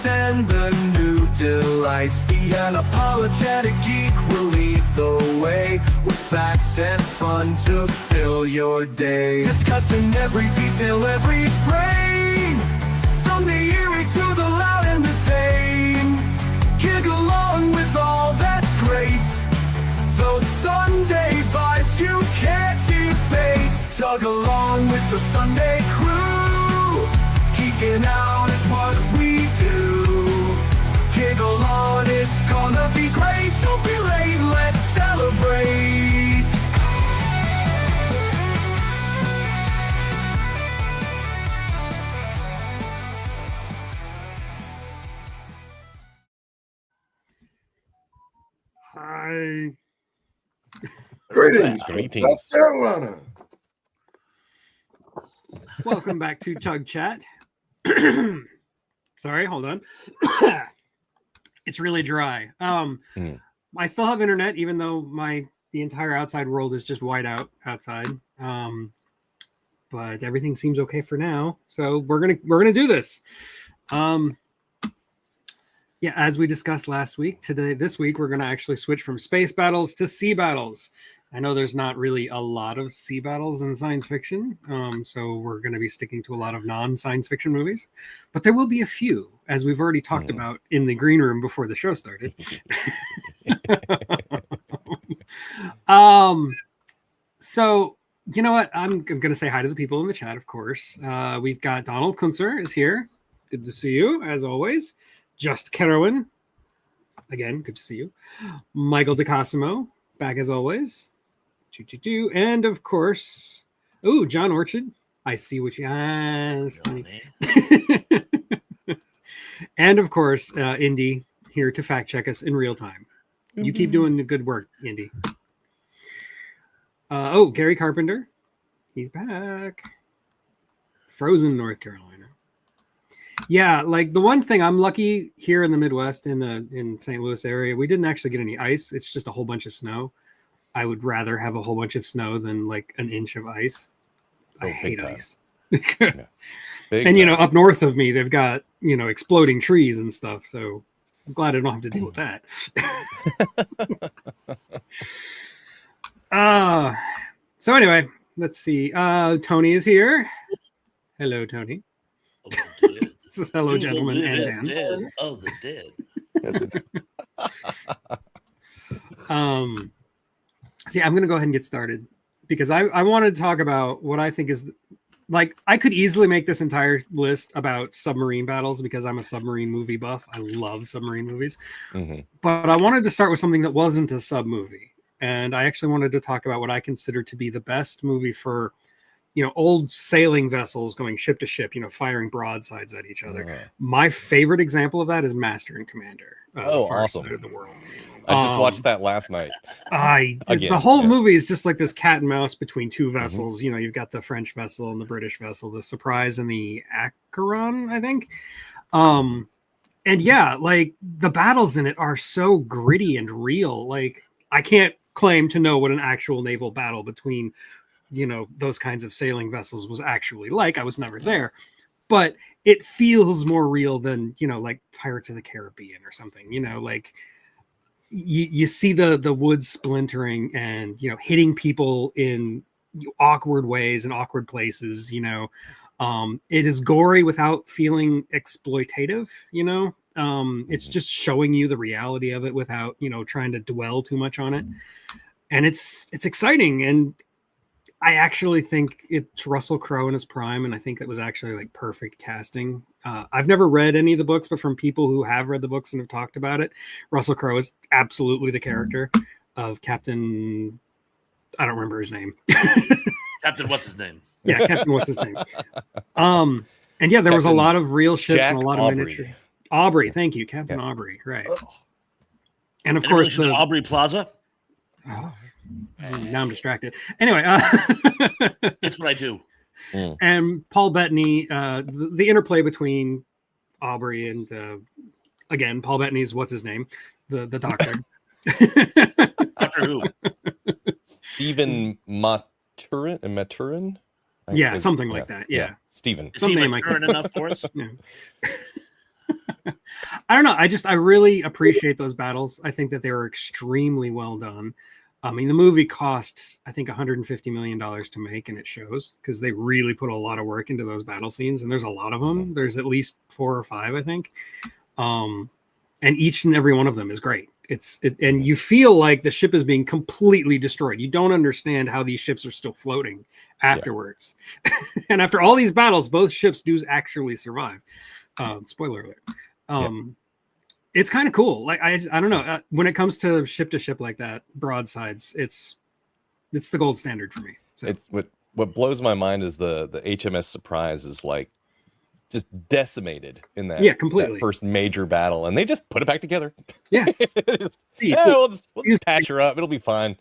and the new delights. The unapologetic geek will lead the way, with facts and fun to fill your day. Discussing every detail, every frame, from the eerie to the loud and the tame. Gig along with all that's great, those Sunday vibes you can't debate. Tug along with the Sunday crew, geeking out is what we do. Giggle on, it's gonna be great. Don't be late, let's celebrate. Hi. Greetings. Greetings. South Carolina. Welcome back to Chug Chat. Sorry, hold on. It's really dry. I still have internet, even though the entire outside world is just white out outside. But everything seems okay for now. So we're gonna do this. Yeah, as we discussed last week, this week we're gonna actually switch from space battles to sea battles. I know there's not really a lot of sea battles in science fiction, so we're going to be sticking to a lot of non-science fiction movies, but there will be a few, as we've already talked about in the green room before the show started. So, you know what? I'm going to say hi to the people in the chat, of course. We've got Donald Kunzer is here. Good to see you, as always. Just Kerwin. Again, good to see you. Michael DeCosimo, back as always. And of course, John Orchard. I see what you. That's funny. And of course, Indy here to fact check us in real time. You keep doing the good work, Indy. Gary Carpenter, he's back. Frozen, North Carolina. Yeah, like the one thing I'm lucky here in the Midwest, in St. Louis area, we didn't actually get any ice. It's just a whole bunch of snow. I would rather have a whole bunch of snow than like an inch of ice. I hate ice. And up north of me, they've got exploding trees and stuff. So I'm glad I don't have to deal with that. So anyway, let's see. Tony is here. Hello, Tony. This is hello, gentlemen, and Dan. Oh, the dead. See, I'm going to go ahead and get started because I wanted to talk about what I think is I could easily make this entire list about submarine battles because I'm a submarine movie buff. I love submarine movies, but I wanted to start with something that wasn't a sub movie. And I actually wanted to talk about what I consider to be the best movie for, old sailing vessels going ship to ship, firing broadsides at each other. My favorite example of that is Master and Commander. The Far Side of the World. I just watched that last night. The whole movie is just like this cat and mouse between two vessels. You've got the French vessel and the British vessel, the Surprise and the Acheron, I think. And yeah, like the battles in it are so gritty and real. Like I can't claim to know what an actual naval battle between, those kinds of sailing vessels was actually like. I was never there, but it feels more real than, like Pirates of the Caribbean or something, like you see the wood splintering and, hitting people in awkward ways and awkward places, it is gory without feeling exploitative, it's just showing you the reality of it without, trying to dwell too much on it. And it's exciting. And I actually think it's Russell Crowe in his prime. And I think that was actually like perfect casting. I've never read any of the books, but from people who have read the books and have talked about it, Russell Crowe is absolutely the character of Captain. I don't remember his name. Captain, what's his name? Yeah, Captain, what's his name? And yeah, there was a lot of real ships Jack and a lot of miniature. Aubrey, thank you, Captain Aubrey, right? And of course, the Aubrey Plaza. Oh, now I'm distracted. Anyway, that's what I do. And Paul Bettany, the interplay between Aubrey and again, Paul Bettany's what's his name, the doctor. Doctor Who? Stephen Maturin? Yeah, something like that. Yeah. Stephen. Is he maturing enough for us? Yeah. I don't know. I really appreciate those battles. I think that they were extremely well done. I mean, the movie cost, I think, $150 million to make, and it shows because they really put a lot of work into those battle scenes, and there's a lot of them. There's at least 4 or 5, I think. And each and every one of them is great. And you feel like the ship is being completely destroyed. You don't understand how these ships are still floating afterwards. Yeah. And after all these battles, both ships do actually survive. Spoiler alert. It's kind of cool. Like I don't know. When it comes to ship like that, broadsides, it's the gold standard for me. So it's what blows my mind is the HMS Surprise is like just decimated in that, completely. That first major battle, and they just put it back together. Yeah. We'll just patch her up. It'll be fine.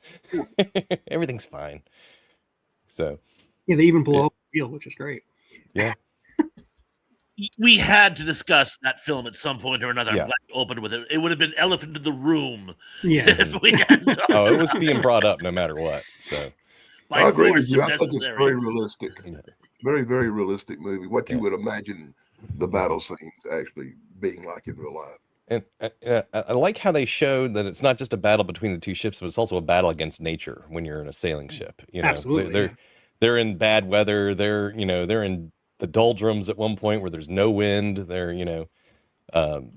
Everything's fine. So yeah, they even blow up the wheel, which is great. Yeah. We had to discuss that film at some point or another. Yeah. I'm glad you opened with it. It would have been elephant in the room. Yeah. If we had it was being brought up no matter what. So I agree with you. I think it's very realistic. Very, very realistic movie. What you would imagine the battle scenes actually being like in real life. And I like how they showed that it's not just a battle between the two ships, but it's also a battle against nature when you're in a sailing ship. You know, absolutely. They're in bad weather. They're in the doldrums at one point where there's no wind. They're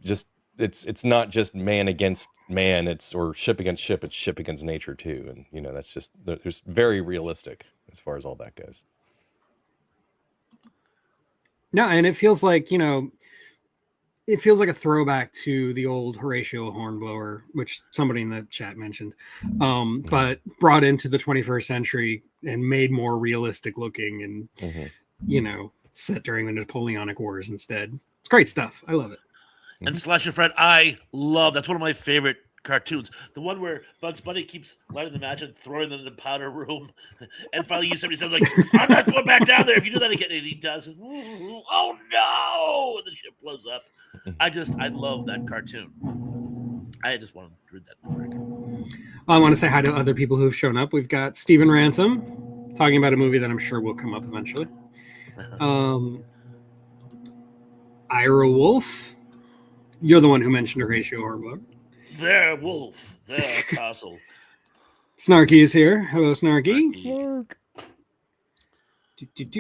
just it's not just man against man. Or ship against ship. It's ship against nature too. And that's just there's very realistic as far as all that goes. No, and it feels like, it feels like a throwback to the old Horatio Hornblower, which somebody in the chat mentioned, but brought into the 21st century and made more realistic looking and, set during the Napoleonic Wars instead. It's great stuff. I love it. And Slasher Fred, that's one of my favorite cartoons. The one where Bugs Bunny keeps lighting the match and throwing them in the powder room. And finally somebody says, like, I'm not going back down there if you do that again. And he does. Oh no! And the ship blows up. I love that cartoon. I just want to read that for the record. I want to say hi to other people who have shown up. We've got Stephen Ransom talking about a movie that I'm sure will come up eventually. Ira Wolf. You're the one who mentioned Horatio Hornblower. There, Wolf. There, Castle. Snarky is here. Hello, Snarky.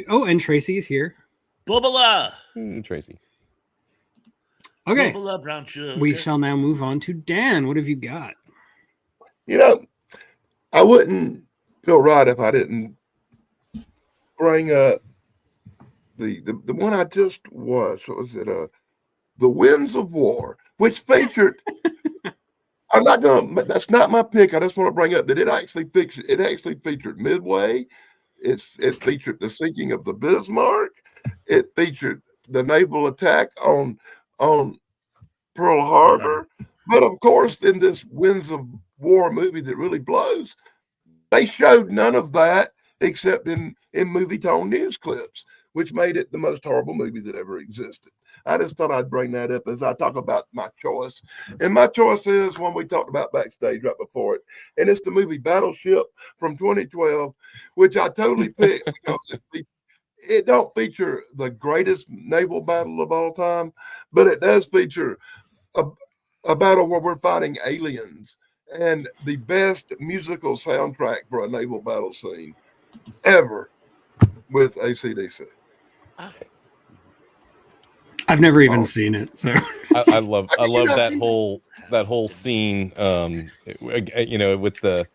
Oh, and Tracy is here. Bubala. Tracy. Okay. Bubala, brown sugar. We shall now move on to Dan. What have you got? I wouldn't feel right if I didn't bring up the one I just watched. What was it? The Winds of War, which featured. That's not my pick. I just want to bring up that it actually featured Midway. It featured the sinking of the Bismarck. It featured the naval attack on Pearl Harbor. But of course, in this Winds of War movie that really blows, they showed none of that except in movie tone news clips, which made it the most horrible movie that ever existed. I just thought I'd bring that up as I talk about my choice. And my choice is one we talked about backstage right before it. And it's the movie Battleship from 2012, which I totally picked because it don't feature the greatest naval battle of all time, but it does feature a battle where we're fighting aliens and the best musical soundtrack for a naval battle scene ever with AC/DC. I've never even seen it, so I love that whole scene. With the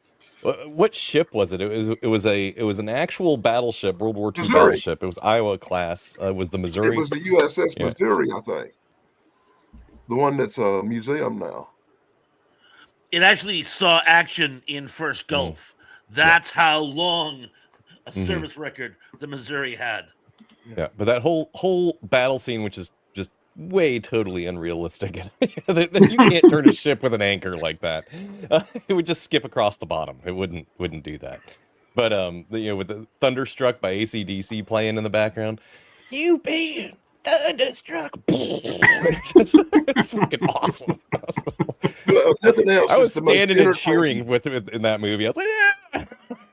what ship was it? It was an actual battleship, World War II Missouri. Battleship. It was Iowa class. It was the Missouri. It was the USS Missouri, I think. The one that's a museum now. It actually saw action in First Gulf. That's how long a service record the Missouri had. Yeah, but that whole battle scene, which is just way totally unrealistic. You can't turn a ship with an anchor like that. It would just skip across the bottom. It wouldn't do that. But with the Thunderstruck by AC/DC playing in the background, you being thunderstruck. It's fucking awesome. Well, nothing else. I was standing and cheering with in that movie. I was like,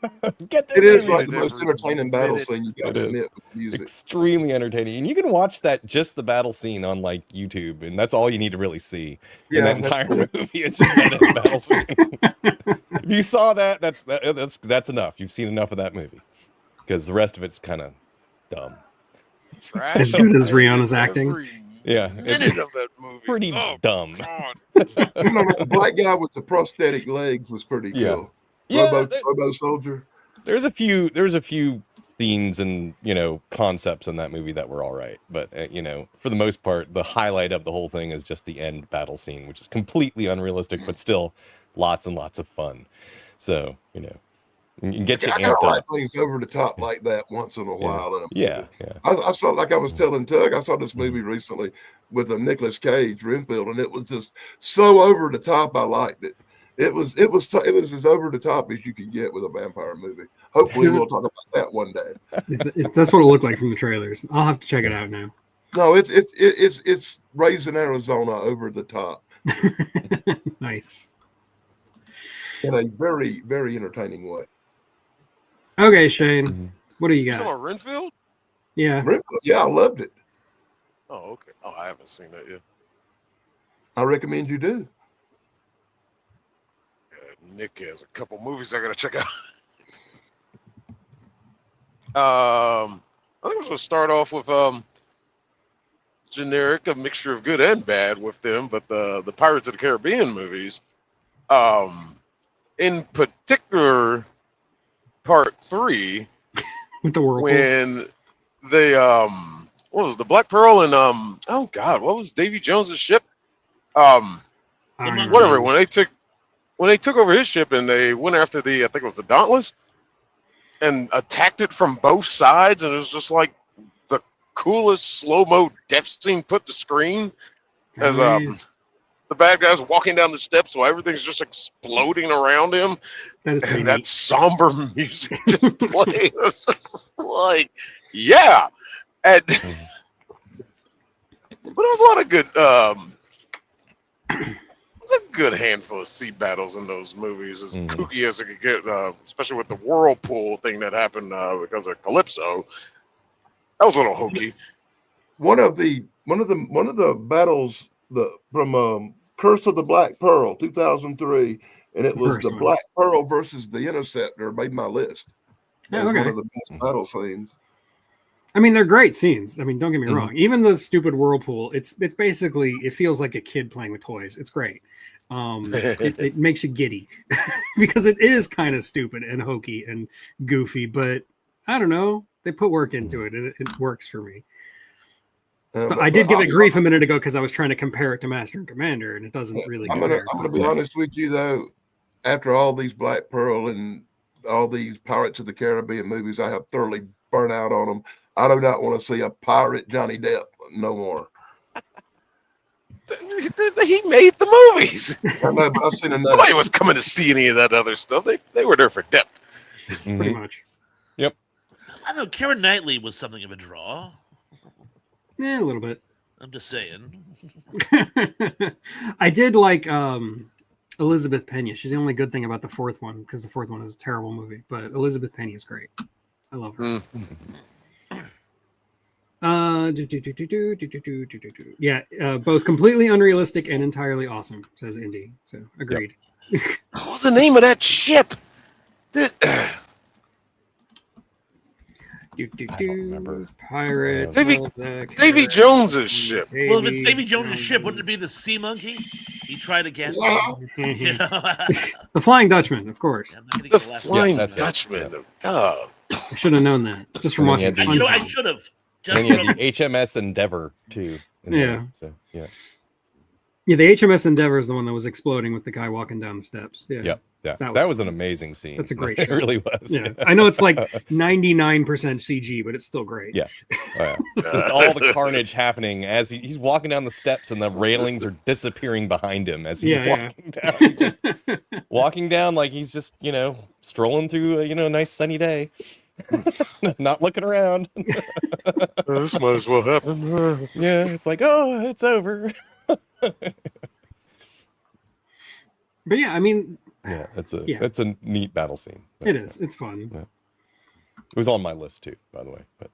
yeah. Get that It is movie. like the most entertaining battle minute. scene you got It to is. admit with the music. Extremely entertaining, and you can watch that just the battle scene on like YouTube, and that's all you need to really see in that that's entire true. movie. It's just that battle scene. If you saw that, that's enough. You've seen enough of that movie, because the rest of it's kind of dumb. Trash As good as every Rihanna's acting. Yeah, minute it's of that movie. pretty Oh, dumb. God. The black guy with the prosthetic legs was pretty Yeah. cool. Yeah, Robo Soldier. there's a few scenes and concepts in that movie that were all right, but for the most part, the highlight of the whole thing is just the end battle scene, which is completely unrealistic, but still lots and lots of fun. So you can get you I gotta amped write up. things over the top like that once in a while. In a Yeah, movie. yeah. I saw, like I was telling Tug, I saw this movie recently with a Nicolas Cage, Renfield, and it was just so over the top. I liked it. It was as over the top as you can get with a vampire movie. Hopefully, we'll talk about that one day. That's what it looked like from the trailers. I'll have to check it out now. No, it's Raising Arizona over the top Nice. in a very, very entertaining way. Okay, Shane, Mhm. what do you You talking got? about Renfield? Yeah. Renfield, yeah, I loved it. Oh, okay. Oh, I haven't seen that yet. I recommend you do. Nick has a couple movies I gotta check out. I think we're gonna start off with generic, a mixture of good and bad with them, but the Pirates of the Caribbean movies. In particular, Part 3, With the whirlpool. when they what was the Black Pearl and oh God, what was Davy Jones's ship? I don't know. Whatever. When they took over his ship and they went after I think it was the Dauntless, and attacked it from both sides, and it was just like the coolest slow-mo death scene put to screen as the bad guy's walking down the steps, so everything's just exploding around him, That is pretty and that neat. somber music just playing. It's just like, yeah, and but it was a lot of good. It was a good handful of sea battles in those movies, as kooky as it could get, especially with the whirlpool thing that happened because of Calypso. That was a little hokey. One of the battles from Curse of the Black Pearl, 2003, and it was First the one. Black Pearl versus the Interceptor. Made my list. That Yeah, was okay. one of the best battle scenes. I mean, they're great scenes. I mean, don't get me Mhm. wrong. Even the stupid whirlpool, it's basically, it feels like a kid playing with toys. It's great. It makes you giddy because it is kind of stupid and hokey and goofy, but I don't know. They put work into it, and it works for me. So I did give it grief a minute ago because I was trying to compare it to Master and Commander, and it doesn't really I'm compare. gonna be honest with you though. After all these Black Pearl and all these Pirates of the Caribbean movies, I have thoroughly burnt out on them. I do not want to see a pirate Johnny Depp no more. He made the movies. I know, but I've seen enough. Nobody was coming to see any of that other stuff. They were there for depth. Pretty much. I don't know. Keira Knightley was something of a draw. Yeah, a little bit. I'm just saying. I did like Elizabeth Pena. She's the only good thing about the fourth one, because the fourth one is a terrible movie. But Elizabeth Pena is great. I love her. Yeah, both completely unrealistic and entirely awesome, says Indy. So agreed. What was the name of that ship? I don't remember. Pirate. Davy Jones's ship. Well, if it's Davy Jones' ship, wouldn't it be the Sea Monkey? He tried again. The Flying Dutchman, of course. I'm not gonna The get the last Flying that's it. Dutchman. Oh. I should have known that just from And then watching. you had one. SpongeBob. I should have. And then you had the HMS Endeavor too. Yeah. So yeah. Yeah, the HMS Endeavor is the one that was exploding with the guy walking down the steps. Yeah. Yep. Yeah. That That was was an amazing scene. That's a great It show. really was. Yeah. I know it's like 99% CG, but it's still great. Yeah. Oh, yeah. Just all the carnage happening as he's walking down the steps, and the railings are disappearing behind him as he's walking down. He's just walking down like he's just, strolling through a nice sunny day. Not looking around. This might as well happen. Yeah, it's like, oh, it's over. But yeah, I mean, Yeah, that's a neat battle scene. It is. It's fun. Yeah. It was on my list too, by the way. But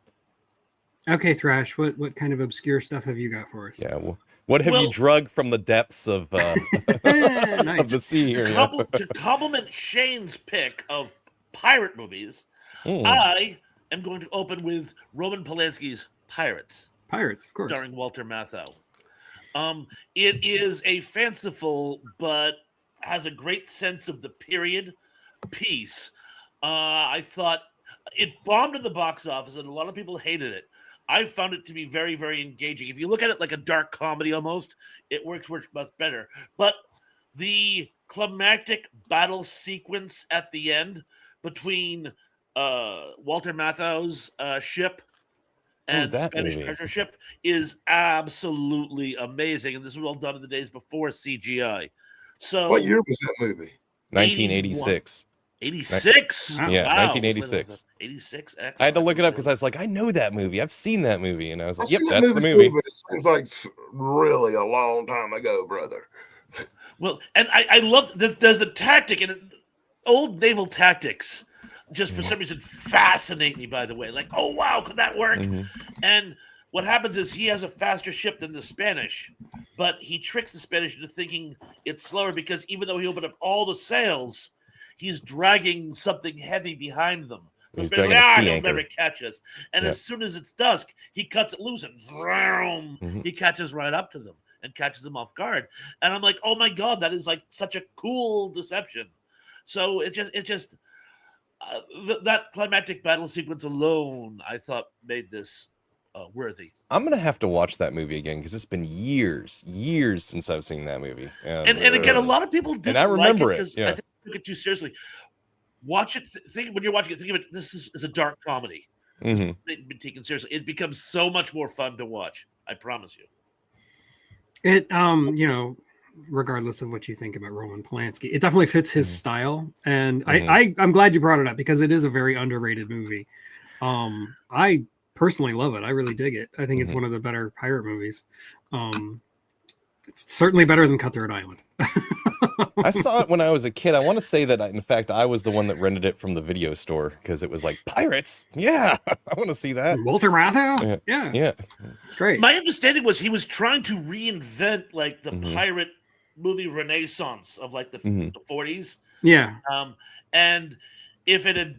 okay, Thrash, what kind of obscure stuff have you got for us? yeah, well, what have you drug from the depths of of the sea here? To compliment Shane's pick of pirate movies, I am going to open with Roman Polanski's Pirates. Pirates, of course. Starring Walter Matthau. It is a fanciful but has a great sense of the period piece. I thought it bombed in the box office and a lot of people hated it. I found it to be very, very engaging. If you look at it like a dark comedy almost, it works much better. But the climactic battle sequence at the end between Walter Matthau's ship and the Spanish treasure ship is absolutely amazing. And this was all done in the days before CGI. So what year was that movie? 1986. 86? Yeah, wow. 1986. 86? I had to look it up because I was like, I know that movie. I've seen that movie. And I was like, yep, that's the movie. Too, but it seems like really a long time ago, brother. Well, and I love that there's a tactic, and old naval tactics just for some reason fascinate me, by the way. Like, oh, wow, could that work? And what happens is he has a faster ship than the Spanish, but he tricks the Spanish into thinking it's slower because even though he opened up all the sails, he's dragging something heavy behind them. He's dragging a sea anchor. He'll never catch us. And as soon as it's dusk, he cuts it loose and he catches right up to them and catches them off guard. And I'm like, oh my God, that is like such a cool deception. So it just that climactic battle sequence alone, I thought made this worthy. I'm gonna have to watch that movie again because it's been years since I've seen that movie. And again, a lot of people didn't. And I remember like it. Yeah. I think they took it too seriously. Watch it. Think when you're watching it. Think of it. This is a dark comedy. It's been taken seriously. It becomes so much more fun to watch. I promise you. It you know, regardless of what you think about Roman Polanski, it definitely fits his style. And I'm glad you brought it up because it is a very underrated movie. I personally love it. I really dig it. I think it's one of the better pirate movies. It's certainly better than Cutthroat Island. I saw it when I was a kid. I want to say that, in fact, I was the one that rented it from the video store because it was like, pirates? Yeah, I want to see that. Walter Matthau? Yeah. It's great. My understanding was he was trying to reinvent like the pirate movie renaissance of like the 40s. Yeah. And if it had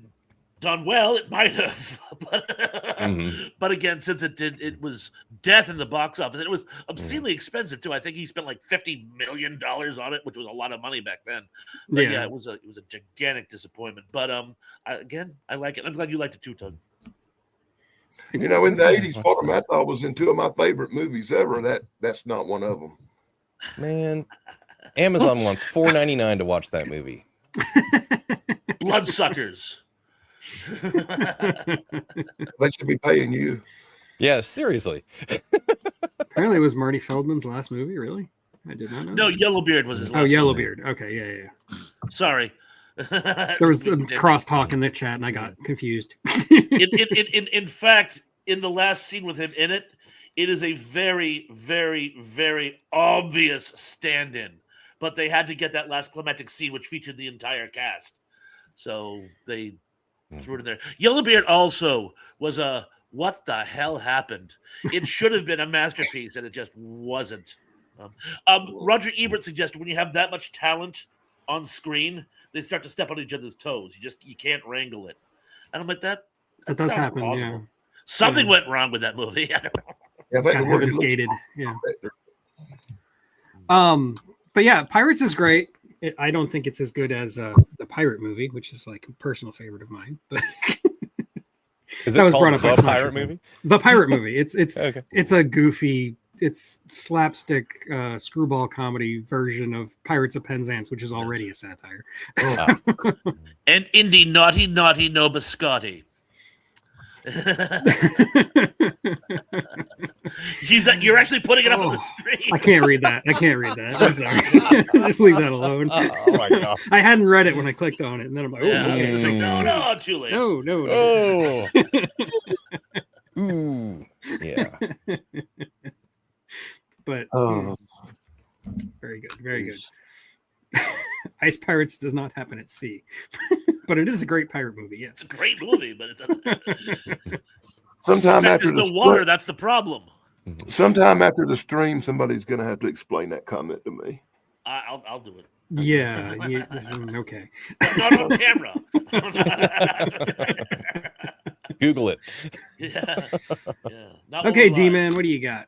done well, it might have. But again, since it was death in the box office. And it was obscenely expensive too. I think he spent like $50 million on it, which was a lot of money back then. But yeah, it was a gigantic disappointment. But again, I like it. I'm glad you liked it too, Tug. You know, in the 80s, Walter Matthau was in two of my favorite movies ever. That's not one of them. Man, Amazon wants $4.99 to watch that movie. Bloodsuckers. They should be paying you. Yeah, seriously. Apparently, it was Marty Feldman's last movie. Really, I did not know. No, Yellowbeard was his last. Oh, Yellowbeard. Okay, yeah. Sorry. There was a crosstalk in the chat, and I got confused. In fact, in the last scene with him in it, it is a very, very, very obvious stand-in. But they had to get that last climactic scene, which featured the entire cast, so they threw it in there. Yellowbeard also was a what the hell happened? It should have been a masterpiece, and it just wasn't. Roger Ebert suggested when you have that much talent on screen, they start to step on each other's toes. You can't wrangle it. And I'm like, that does happen. Possible. Yeah. Something went wrong with that movie. I don't know. Yeah, Got heaven skated. Yeah. But yeah, Pirates is great. I don't think it's as good as the Pirate movie, which is like a personal favorite of mine. But is it called The Pirate Movie? The Pirate Movie. It's okay. It's a goofy, it's slapstick screwball comedy version of Pirates of Penzance, which is already a satire. And Indy naughty no biscotti. You're actually putting it up on the screen. I can't read that. I'm sorry. Just leave that alone. Oh my god! I hadn't read it when I clicked on it, and then I'm like, okay. So no, too late. No. Oh. Ooh. Yeah. But very good. Ice Pirates does not happen at sea. but it is a great pirate movie. Yes, It's a great movie, but it doesn't. Sometime after There's no water. That's the problem. sometime after the stream, somebody's going to have to explain that comment to me. I'll do it. yeah. Okay. Not on camera. Google it. Yeah. Not Okay, while we're live. D-Man, what do you got?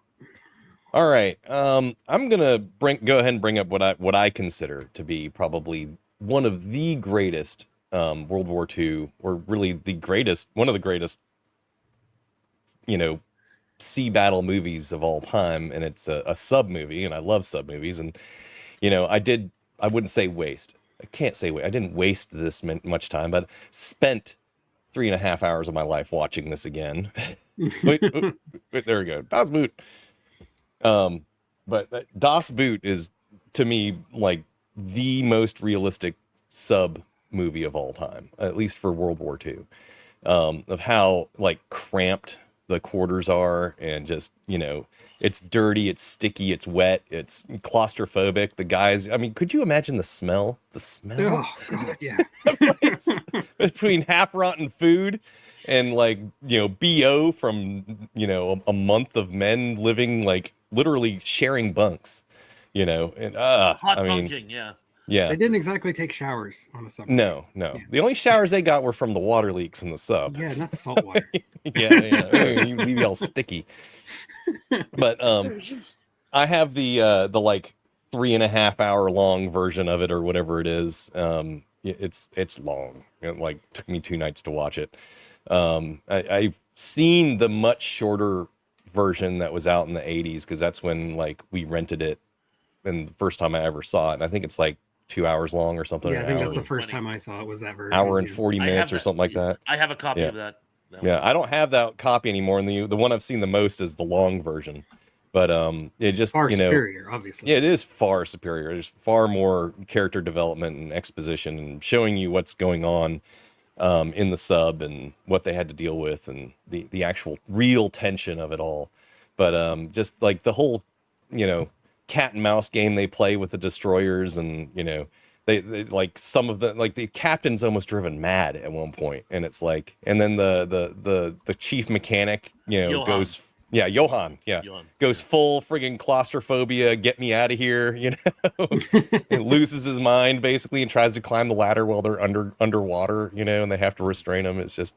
All right. I'm gonna go ahead and bring up what I consider to be probably one of the greatest World War II, or really one of the greatest, sea battle movies of all time, and it's a sub movie, and I love sub movies, and I wouldn't say waste. I can't say waste. I didn't waste this much time, but spent 3.5 hours of my life watching this again. wait, there we go. Das Boot. But Das Boot is, to me, like the most realistic sub movie of all time, at least for World War II, of how like cramped the quarters are, and just, it's dirty, it's sticky, it's wet, it's claustrophobic. The guys, I mean, could you imagine the smell? Oh God, yeah. Between half rotten food and like, BO from, a month of men living like literally sharing bunks, and hot bunking, yeah. They didn't exactly take showers on a sub. No. Yeah. The only showers they got were from the water leaks in the sub. Yeah, not salt water. yeah. You leave you all sticky. But I have the like 3.5 hour long version of it, or whatever it is. It's long. It like took me 2 nights to watch it. I've seen the much shorter version that was out in the 80s, because that's when like we rented it, and the first time I ever saw it, and I think it's like 2 hours long or something. Yeah, I think that's the and first 20. time I saw it was that version. Hour and 40 minutes or something like that. I have a copy Yeah. of that. Yeah, I don't have that copy anymore, and the one I've seen the most is the long version. But it just, Far superior, obviously. yeah, it is far superior. There's far more character development and exposition, and showing you what's going on in the sub, and what they had to deal with, and the actual real tension of it all. But just like the whole, cat and mouse game they play with the destroyers, and they like some of the, like, the captain's almost driven mad at one point, and it's like, and then the chief mechanic Johan. goes, Johan goes full friggin' claustrophobia, get me out of here, and loses his mind basically, and tries to climb the ladder while they're underwater, and they have to restrain him. It's just,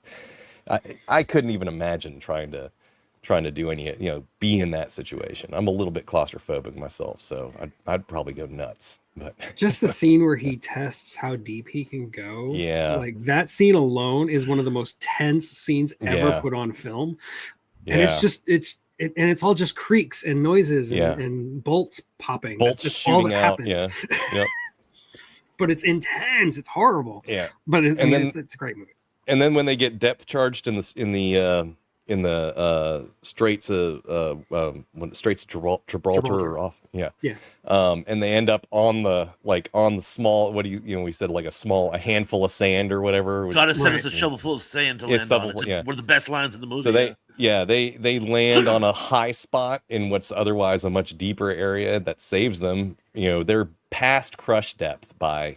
I couldn't even imagine trying to do any, be in that situation. I'm a little bit claustrophobic myself, so I'd probably go nuts. But just the scene where he tests how deep he can go. Yeah. Like that scene alone is one of the most tense scenes ever put on film. And it's just, and it's all just creaks and noises and bolts popping. Bolts That's shooting all that out. happens. Yeah. Yep. But it's intense. It's horrible. Yeah. But then, it's a great movie. And then when they get depth charged in the Straits of Gibraltar or off, and they end up on the small, what do we said, like a handful of sand or whatever. Gotta send us a shovel full of sand to land on. It's one of the best lines in the movie. So they land on a high spot in what's otherwise a much deeper area that saves them. They're past crush depth by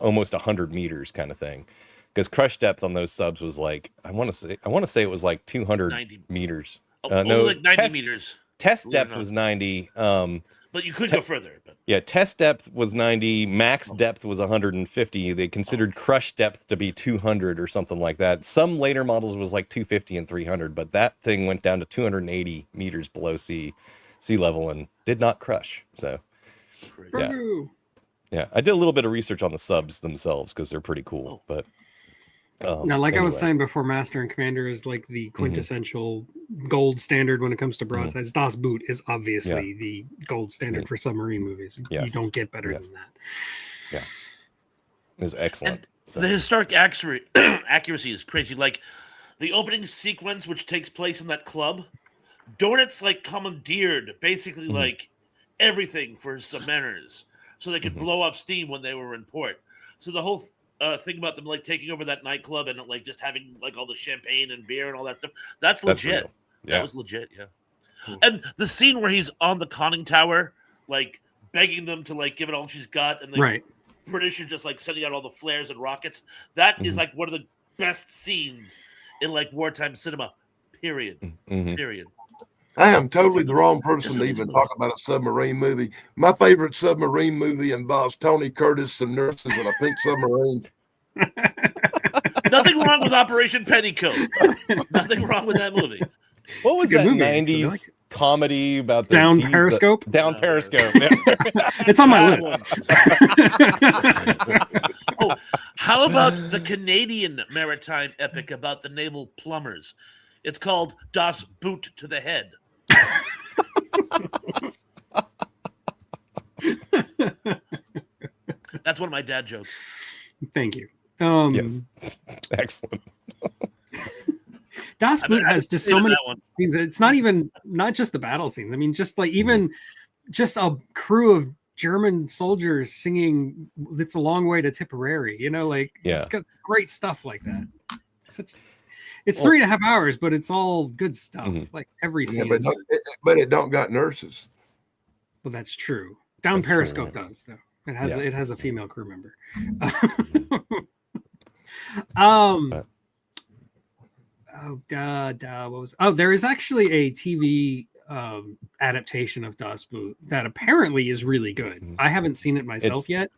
almost 100 meters kind of thing. Because crush depth on those subs was like, I want to say it was like 200 meters. No, like 90 meters. Test depth was 90. But you could go further. But. Yeah, test depth was 90. Max depth was 150. They considered crush depth to be 200 or something like that. Some later models was like 250 and 300, but that thing went down to 280 meters below sea level and did not crush. So, yeah, I did a little bit of research on the subs themselves because they're pretty cool. But now, like I was saying before, Master and Commander is like the quintessential gold standard when it comes to broadsides. Das Boot is obviously the gold standard for submarine movies. Yes. You don't get better than that. Yeah, it's excellent. So. The historic accuracy is crazy. Like the opening sequence, which takes place in that club, Dornitz like commandeered basically like everything for submariners, so they could blow off steam when they were in port. So the whole thing about them like taking over that nightclub and like just having like all the champagne and beer and all that stuff—that's legit. That was legit. Yeah. Cool. And the scene where he's on the conning tower, like begging them to like give it all she's got, and British are just like sending out all the flares and rockets. That is like one of the best scenes in like wartime cinema. Period. Period. I am totally the wrong person to even talk about a submarine movie. My favorite submarine movie involves Tony Curtis, some nurses, and a pink submarine. Nothing wrong with Operation Petticoat. Nothing wrong with that movie. What was a good that movie, 90s actually. comedy about the Down Periscope? Down Periscope. Yeah. It's on my That list. Oh, how about the Canadian maritime epic about the naval plumbers? It's called Das Boot to the Head. That's one of my dad jokes. Thank you. Yes. Excellent. Das Boot has just so many one. scenes. It's not just the battle scenes. I mean, just like even just a crew of German soldiers singing "It's a Long Way to Tipperary." You know, like it's got great stuff like that. It's 3.5 hours, but it's all good stuff. Like every scene. Yeah, but it don't got nurses. Well, that's true. Down Periscope does though. It has a female crew member. There is actually a TV adaptation of Das Boot that apparently is really good. I haven't seen it myself yet,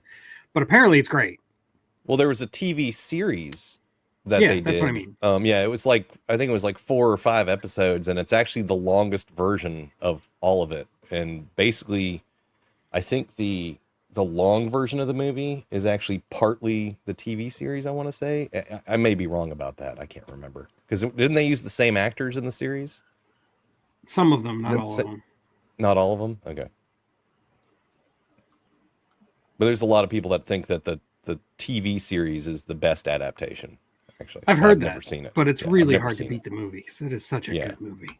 but apparently it's great. Well, there was a TV series that they did. That's what I mean. It was like, I think it was like 4 or 5 episodes, and it's actually the longest version of all of it. And basically, I think the long version of the movie is actually partly the TV series, I want to say. I may be wrong about that. I can't remember. Because didn't they use the same actors in the series? Some of them, not all of them. Not all of them? Okay. But there's a lot of people that think that the TV series is the best adaptation. Actually, I've heard that, never seen it, but it's really hard to beat the movies. It is such a good movie.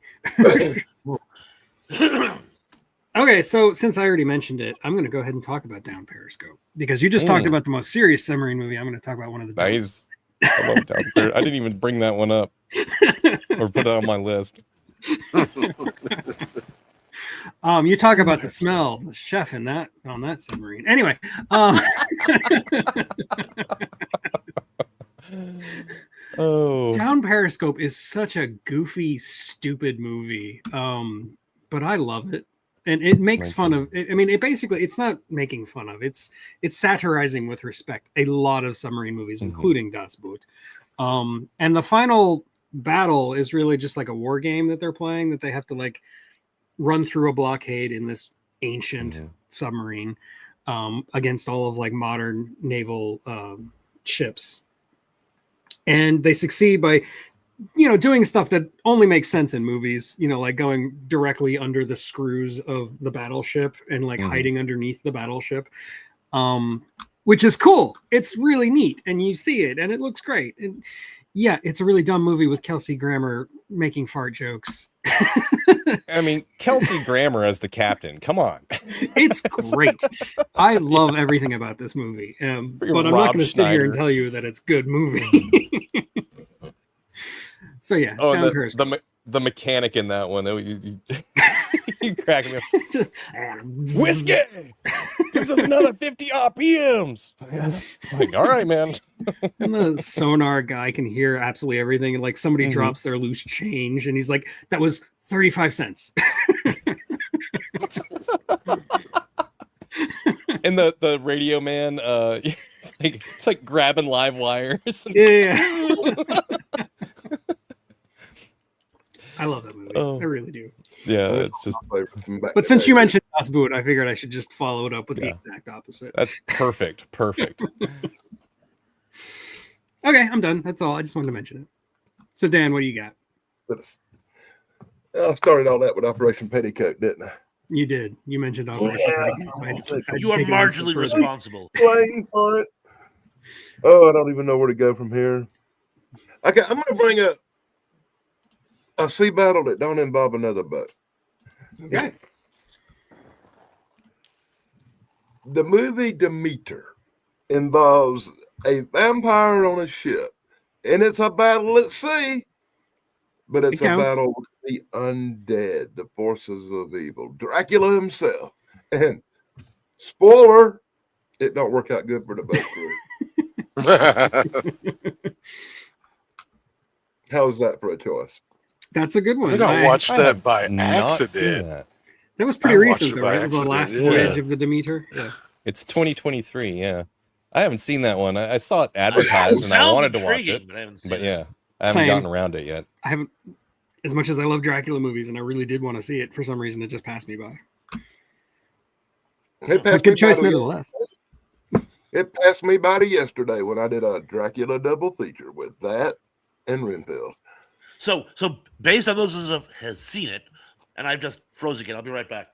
Okay, so since I already mentioned it, I'm going to go ahead and talk about Down Periscope because you just talked about the most serious submarine movie. I'm going to talk about one of the nice. I love Down Periscope. I didn't even bring that one up or put it on my list. You talk about the smell, the chef on that submarine. Anyway, Down Periscope is such a goofy, stupid movie, but I love it, and it makes fun of. I mean, it's not making fun of. It's satirizing with respect a lot of submarine movies, including Das Boot. And the final battle is really just like a war game that they're playing, that they have to like run through a blockade in this ancient submarine against all of like modern naval ships. And they succeed by, doing stuff that only makes sense in movies, like going directly under the screws of the battleship and like hiding underneath the battleship, which is cool. It's really neat. And you see it and it looks great. And yeah, it's a really dumb movie with Kelsey Grammer making fart jokes. I mean, Kelsey Grammer as the captain. Come on. It's great. I love everything about this movie. But I'm not going to sit here and tell you that it's a good movie. So yeah. The mechanic in that one. You crack me up. Just, whiskey gives us another 50 RPMs. Like, all right, man. And the sonar guy can hear absolutely everything. And like somebody drops their loose change, and he's like, "That was 35 cents." And the radio man, it's like grabbing live wires. Yeah. I love that movie. I really do. Yeah, it's just. But since you mentioned Das Boot, I figured I should just follow it up with the exact opposite. That's perfect. Perfect. Okay, I'm done. That's all. I just wanted to mention it. So, Dan, what do you got? I started all that with Operation Petticoat, didn't I? You did. You mentioned Operation Petticoat. You are marginally responsible. Playing for it. Oh, I don't even know where to go from here. Okay, I'm going to bring up a sea battle that don't involve another boat. Okay. The movie Demeter involves a vampire on a ship, and it's a battle at sea, but it's a battle with the undead, the forces of evil, Dracula himself. And spoiler, it don't work out good for the boat crew. How's that for a choice? That's a good I one. think I watched I that have by not seen accident. that. That was pretty I watched recent, it though, by right? The accident, last yeah. voyage of the Demeter. Yeah. It's 2023. Yeah, I haven't seen that one. I saw it advertised and I Sounds wanted to watch intriguing, it, but I haven't seen but it. yeah, I haven't Same. gotten around it yet. I haven't, as much as I love Dracula movies, and I really did want to see it. For some reason, it just passed me by. It But passed me good choice, by nevertheless. It passed me by yesterday when I did a Dracula double feature with that and Renfield. So based on those who has seen it, and I've just froze again. I'll be right back.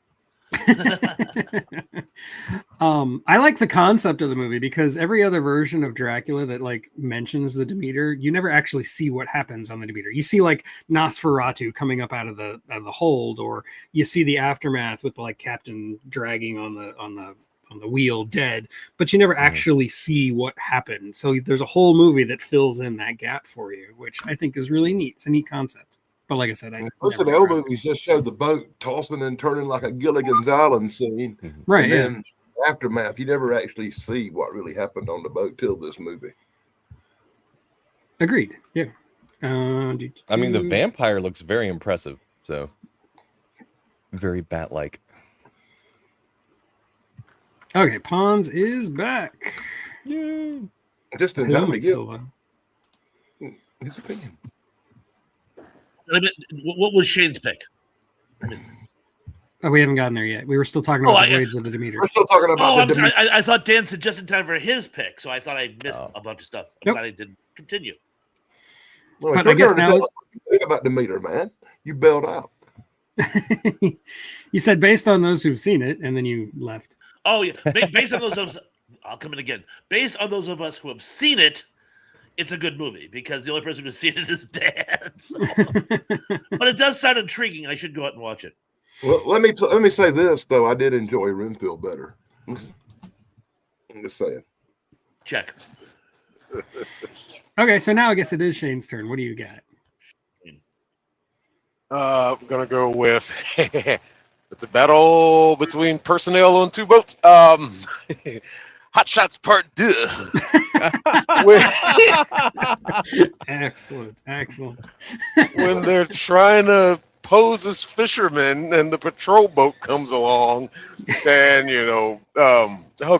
I like the concept of the movie because every other version of Dracula that like mentions the Demeter, you never actually see what happens on the Demeter. You see like Nosferatu coming up out of the hold, or you see the aftermath with like Captain dragging on the wheel dead, but you never actually see what happened. So there's a whole movie that fills in that gap for you, which I think is really neat. It's a neat concept. But like I said, Most of the old movies just showed the boat tossing and turning like a Gilligan's Island scene. Right, And yeah. then aftermath, you never actually see what really happened on the boat till this movie. Agreed. Yeah. I mean, the vampire looks very impressive, so very bat-like. Okay, Pons is back. Yay! Just in Hello, time to Mike get Silva. his opinion. What was Shane's pick? Oh, we haven't gotten there yet. We were still talking Oh, about the voyage of the Demeter. We're still talking about the Demeter. I thought Dan said just in time for his pick, so I thought I missed a bunch of stuff. I'm Nope. glad I didn't continue. Well, But you're I guess gonna now- tell us what you think about Demeter, man. You bailed out. You said based on those who've seen it, and then you left. Oh yeah, based on those of I'll come in again. Based on those of us who have seen it, it's a good movie because the only person who's seen it is Dan. So. But it does sound intriguing. I should go out and watch it. Well, let me say this though. I did enjoy Renfield better. I'm just saying. Check. Okay, so now I guess it is Shane's turn. What do you got? I'm gonna go with it's a battle between personnel on two boats. Hot Shots Part 2. Excellent. When they're trying to pose as fishermen and the patrol boat comes along and oh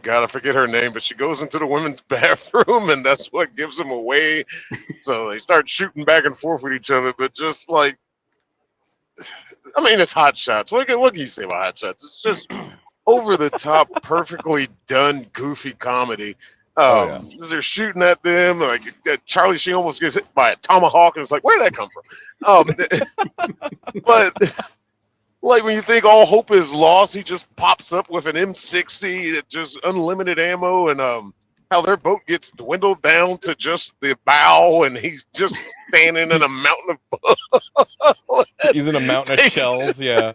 god, I forget her name, but she goes into the women's bathroom and that's what gives them away. So they start shooting back and forth with each other, but just like, I mean, it's Hot Shots. What can you say about Hot Shots? It's just over the top, perfectly done, goofy comedy. As they're shooting at them, like Charlie Sheen almost gets hit by a tomahawk, and it's like, where did that come from? But like when you think all hope is lost, he just pops up with an M60, just unlimited ammo, and how their boat gets dwindled down to just the bow, and he's just standing in a mountain of He's in a mountain of shells. Yeah.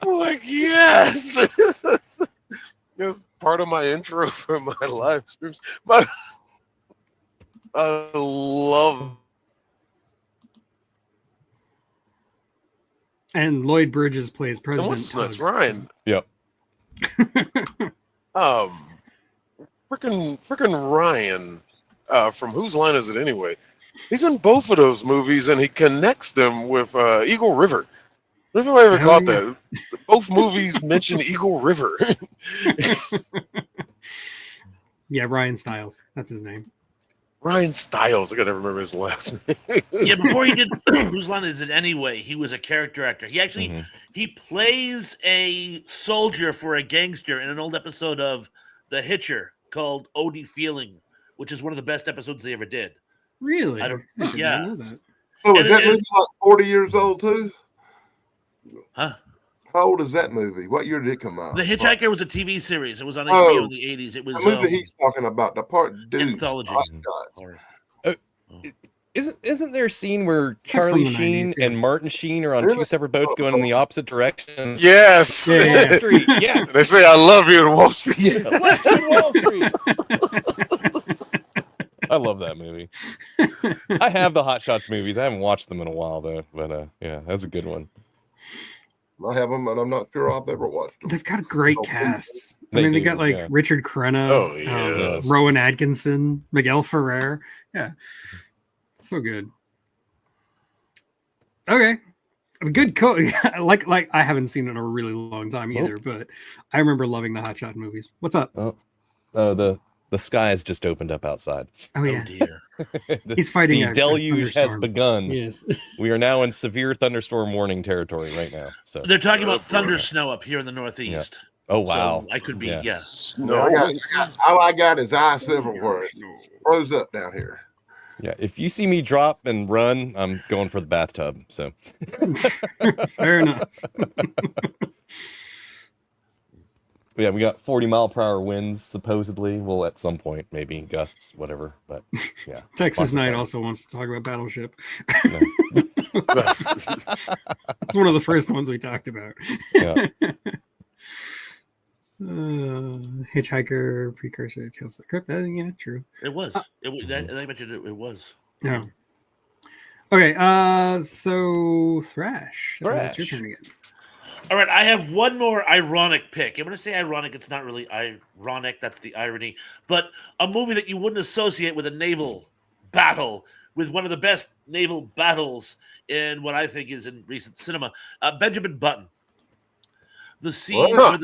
Like, yes. That's part of my intro for my live streams. But I love. And Lloyd Bridges plays President. What's nuts, Tug. Ryan? Yep. Freaking Ryan, from Whose Line Is It Anyway? He's in both of those movies, and he connects them with Eagle River. I don't know if I ever caught that. Both movies mention Eagle River. Yeah, Ryan Stiles. That's his name. Ryan Stiles. I gotta remember his last name. Yeah, before he did Whose Line Is It Anyway, he was a character actor. He actually he plays a soldier for a gangster in an old episode of The Hitcher called OD Feeling, which is one of the best episodes they ever did. Really? I don't- I did not yeah. know that. So is And that it- movie like 40 years old too? Huh? How old is that movie? What year did it come out? The Hitchhiker was a TV series. It was on Oh. HBO in the 80s. It was The movie he's talking about, the part dude. anthology. Or- Isn't there a scene where like Charlie from the Sheen 90s, yeah. and Martin Sheen are on Really? two separate boats going in the opposite direction? Yes. Yeah. Street, yes. They say I love you in Wall Street. Yes. Left in Wall Street. I love that movie. I have the Hot Shots movies. I haven't watched them in a while though, but yeah, that's a good one. I have them, and I'm not sure I've ever watched them. They've got great casts. They they do, got like yeah. Richard Crenna, Oh, yes. Rowan Atkinson, Miguel Ferrer. Yeah, so good. Okay, good. Like I haven't seen it in a really long time either, but I remember loving the Hot Shot movies. What's up? Oh, the sky has just opened up outside. Oh yeah, dear. he's fighting. The a deluge has thunderstorm. begun. Yes. We are now in severe thunderstorm warning territory right now. So They're talking about thunder snow up here in the Northeast. oh wow, So I could be, yeah. No. All I got is ice everywhere. It froze up down here. Yeah, if you see me drop and run, I'm going for the bathtub. So Fair enough. yeah, we got 40-mile-per-hour winds supposedly. Well, at some point, maybe gusts, whatever. But yeah, Texas Knight also wants to talk about Battleship. It's one of the first ones we talked about. Yeah. Hitchhiker precursor to Tales of the Crypt. Yeah, true. It was. I mentioned it was. Yeah. Okay. So Thrash. It's your turn again. All right, I have one more ironic pick. I'm going to say ironic. It's not really ironic. That's the irony. But a movie that you wouldn't associate with a naval battle, with one of the best naval battles in what I think is in recent cinema, Benjamin Button. The scene where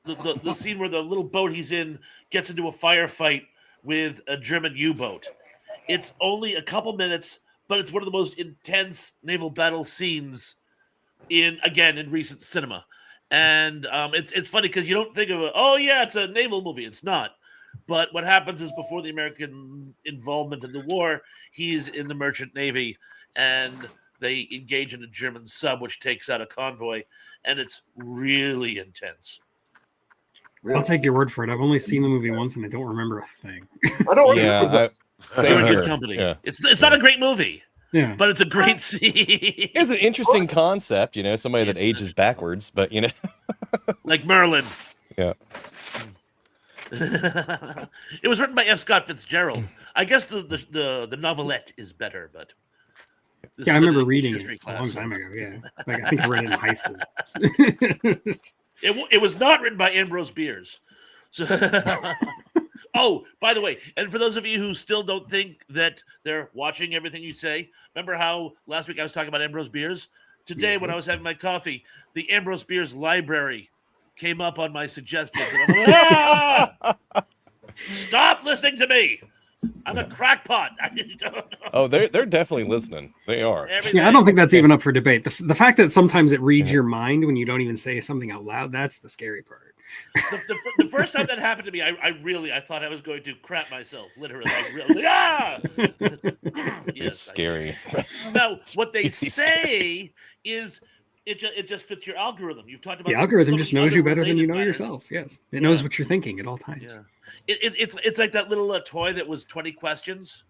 the scene where the little boat he's in gets into a firefight with a German U-boat. It's only a couple minutes, but it's one of the most intense naval battle scenes in recent cinema. And it's funny because you don't think of it, oh yeah, it's a naval movie. It's not. But what happens is before the American involvement in the war, he's in the merchant navy and they engage in a German sub which takes out a convoy, and it's really intense. I'll take your word for it. I've only seen the movie once and I don't remember a thing. I don't Yeah, remember same You're in here. good company. Yeah. It's not a great movie, Yeah. but it's a great scene. It's an interesting concept, somebody that ages backwards, but Like Merlin. Yeah. It was written by F. Scott Fitzgerald. I guess the novelette is better, but this I is an remember English reading history it a long class. time ago. Yeah. Like I think I read it in high school. It was not written by Ambrose Bierce. So, oh, by the way, and for those of you who still don't think that they're watching everything you say, remember how last week I was talking about Ambrose Bierce? Today, when I was having my coffee, the Ambrose Bierce library came up on my suggestions. And I'm like, stop listening to me. I'm a crackpot. Oh, they're definitely listening. They are. Yeah, I don't think that's even up for debate. The fact that sometimes it reads your mind when you don't even say something out loud, that's the scary part. The first time that happened to me, I thought I was going to crap myself, literally. It's scary. Now, what they say is it just fits your algorithm. You've talked about The algorithm so just many knows other you better than you related know matters. yourself. Yes. It knows what you're thinking at all times. Yeah. It's like that little toy that was 20 questions.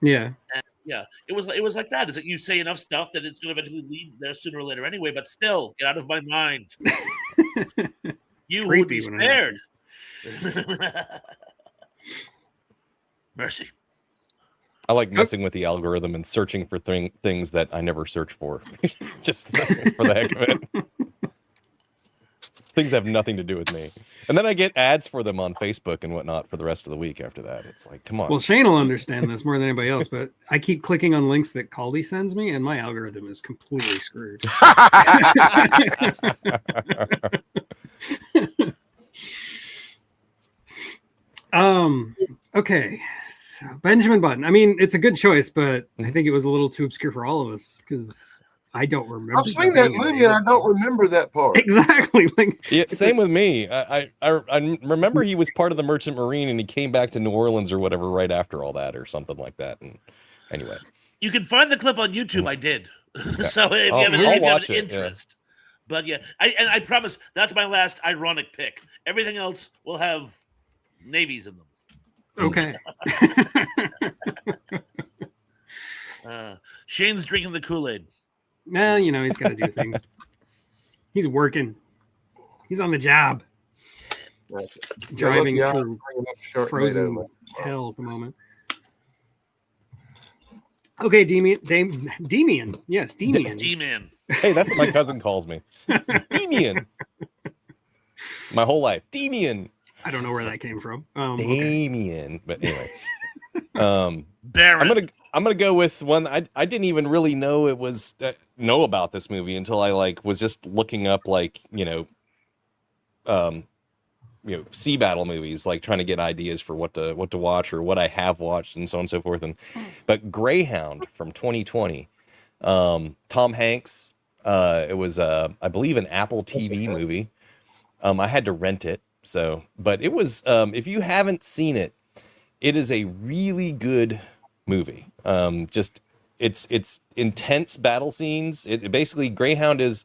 Yeah. And yeah, it was like that. Is that you say enough stuff that it's going to eventually lead there sooner or later anyway? But still, get out of my mind. You would be spared. Mercy. I like messing with the algorithm and searching for things that I never search for, just for the heck of it. Things have nothing to do with me. And then I get ads for them on Facebook and whatnot for the rest of the week after that. It's like, come on. Well, Shane will understand this more than anybody else, but I keep clicking on links that Caldy sends me, and my algorithm is completely screwed. Okay. So Benjamin Button. I mean, it's a good choice, but I think it was a little too obscure for all of us because I don't remember. I've seen that movie and I don't remember that part. Exactly. Like, yeah, same with me. I remember he was part of the Merchant Marine and he came back to New Orleans or whatever right after all that or something like that. And anyway, you can find the clip on YouTube. I did. Yeah. So if I'll you have watch an it, interest. But yeah, I promise that's my last ironic pick. Everything else will have navies in them. okay. Shane's drinking the Kool-Aid. Well, he's got to do things. He's working. He's on the job. Driving through frozen hell at the moment. Okay, Demian. Yes, Demian. D-Man. Hey, that's what my cousin calls me. Damien. My whole life. Damien. I don't know where that came from. Okay. Damien. But anyway. Baron. I'm gonna go with one I didn't even really know it was know about this movie until I was just looking up sea battle movies, like trying to get ideas for what to watch or what I have watched and so on and so forth. But Greyhound from 2020, Tom Hanks. It was I believe an Apple TV movie. I had to rent it, but it was if you haven't seen it, it is a really good movie. Just it's intense battle scenes. It basically Greyhound is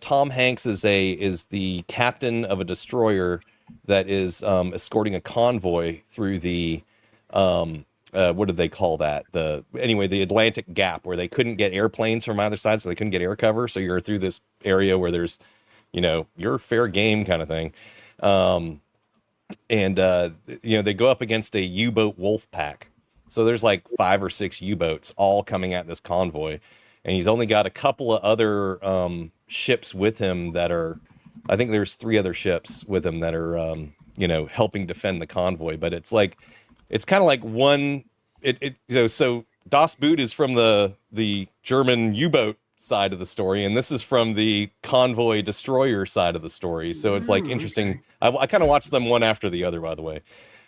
Tom Hanks is the captain of a destroyer that is escorting a convoy through the what did they call that? The Atlantic Gap, where they couldn't get airplanes from either side, so they couldn't get air cover. So you're through this area where there's, you're fair game kind of thing. They go up against a U-boat wolf pack. So there's like 5 or 6 U-boats all coming at this convoy, and he's only got a couple of other ships with him that are, I think there's 3 other ships with him that are, helping defend the convoy. But it's kind of like one, so Das Boot is from the German U-boat side of the story, and this is from the convoy destroyer side of the story. So it's like interesting. Okay. I kind of watched them one after the other, by the way.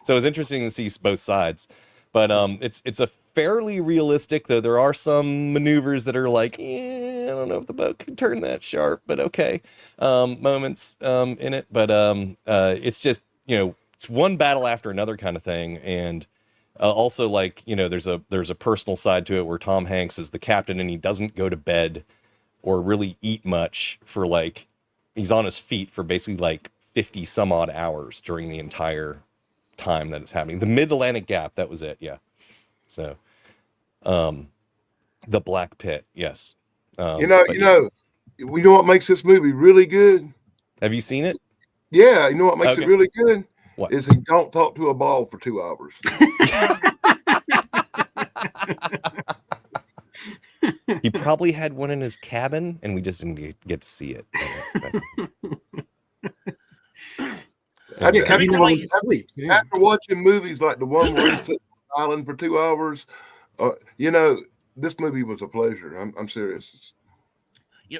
So it was interesting to see both sides. But it's a fairly realistic, though there are some maneuvers that are like, I don't know if the boat can turn that sharp, but okay, moments in it. But it's just, it's one battle after another kind of thing. And also, there's a personal side to it where Tom Hanks is the captain and he doesn't go to bed or really eat much for he's on his feet for basically 50 some odd hours during the entire time that it's happening. The Mid-Atlantic Gap, that was it. Yeah. So, the Black Pit. Yes. We know what makes this movie really good? Have you seen it? Yeah. You know what makes it really good? What? Is he don't talk to a ball for 2 hours. He probably had one in his cabin and we just didn't get to see it. After watching movies like the one where he's sitting on the island for 2 hours, this movie was a pleasure. I'm serious.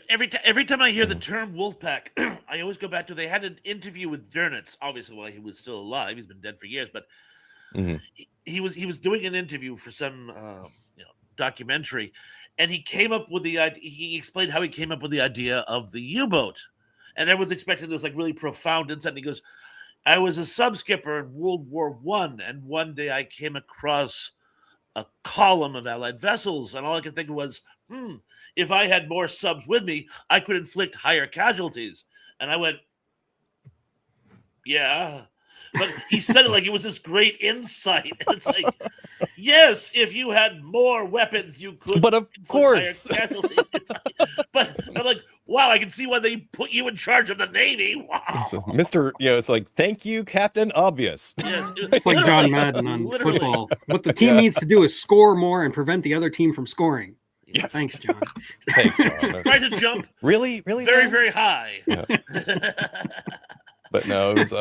Every time I hear the term Wolfpack, I always go back to they had an interview with Dönitz, obviously while he was still alive. He's been dead for years, but he was doing an interview for some documentary, and he came up with the idea. He explained how he came up with the idea of the U-boat, and everyone's expecting this really profound insight. And he goes, "I was a sub skipper in World War I, and one day I came across a column of Allied vessels, and all I could think was, if I had more subs with me, I could inflict higher casualties." And I went, yeah. But he said it like it was this great insight. And it's like, yes, if you had more weapons, you could. But of course. Higher casualties. But I'm like, wow, I can see why they put you in charge of the Navy. Wow. So, it's like, thank you, Captain Obvious. Yes, it's like John Madden on football. What the team needs to do is score more and prevent the other team from scoring. Yes. Thanks, John. Thanks, John. Try to jump really very, very high. Yeah. But no, it was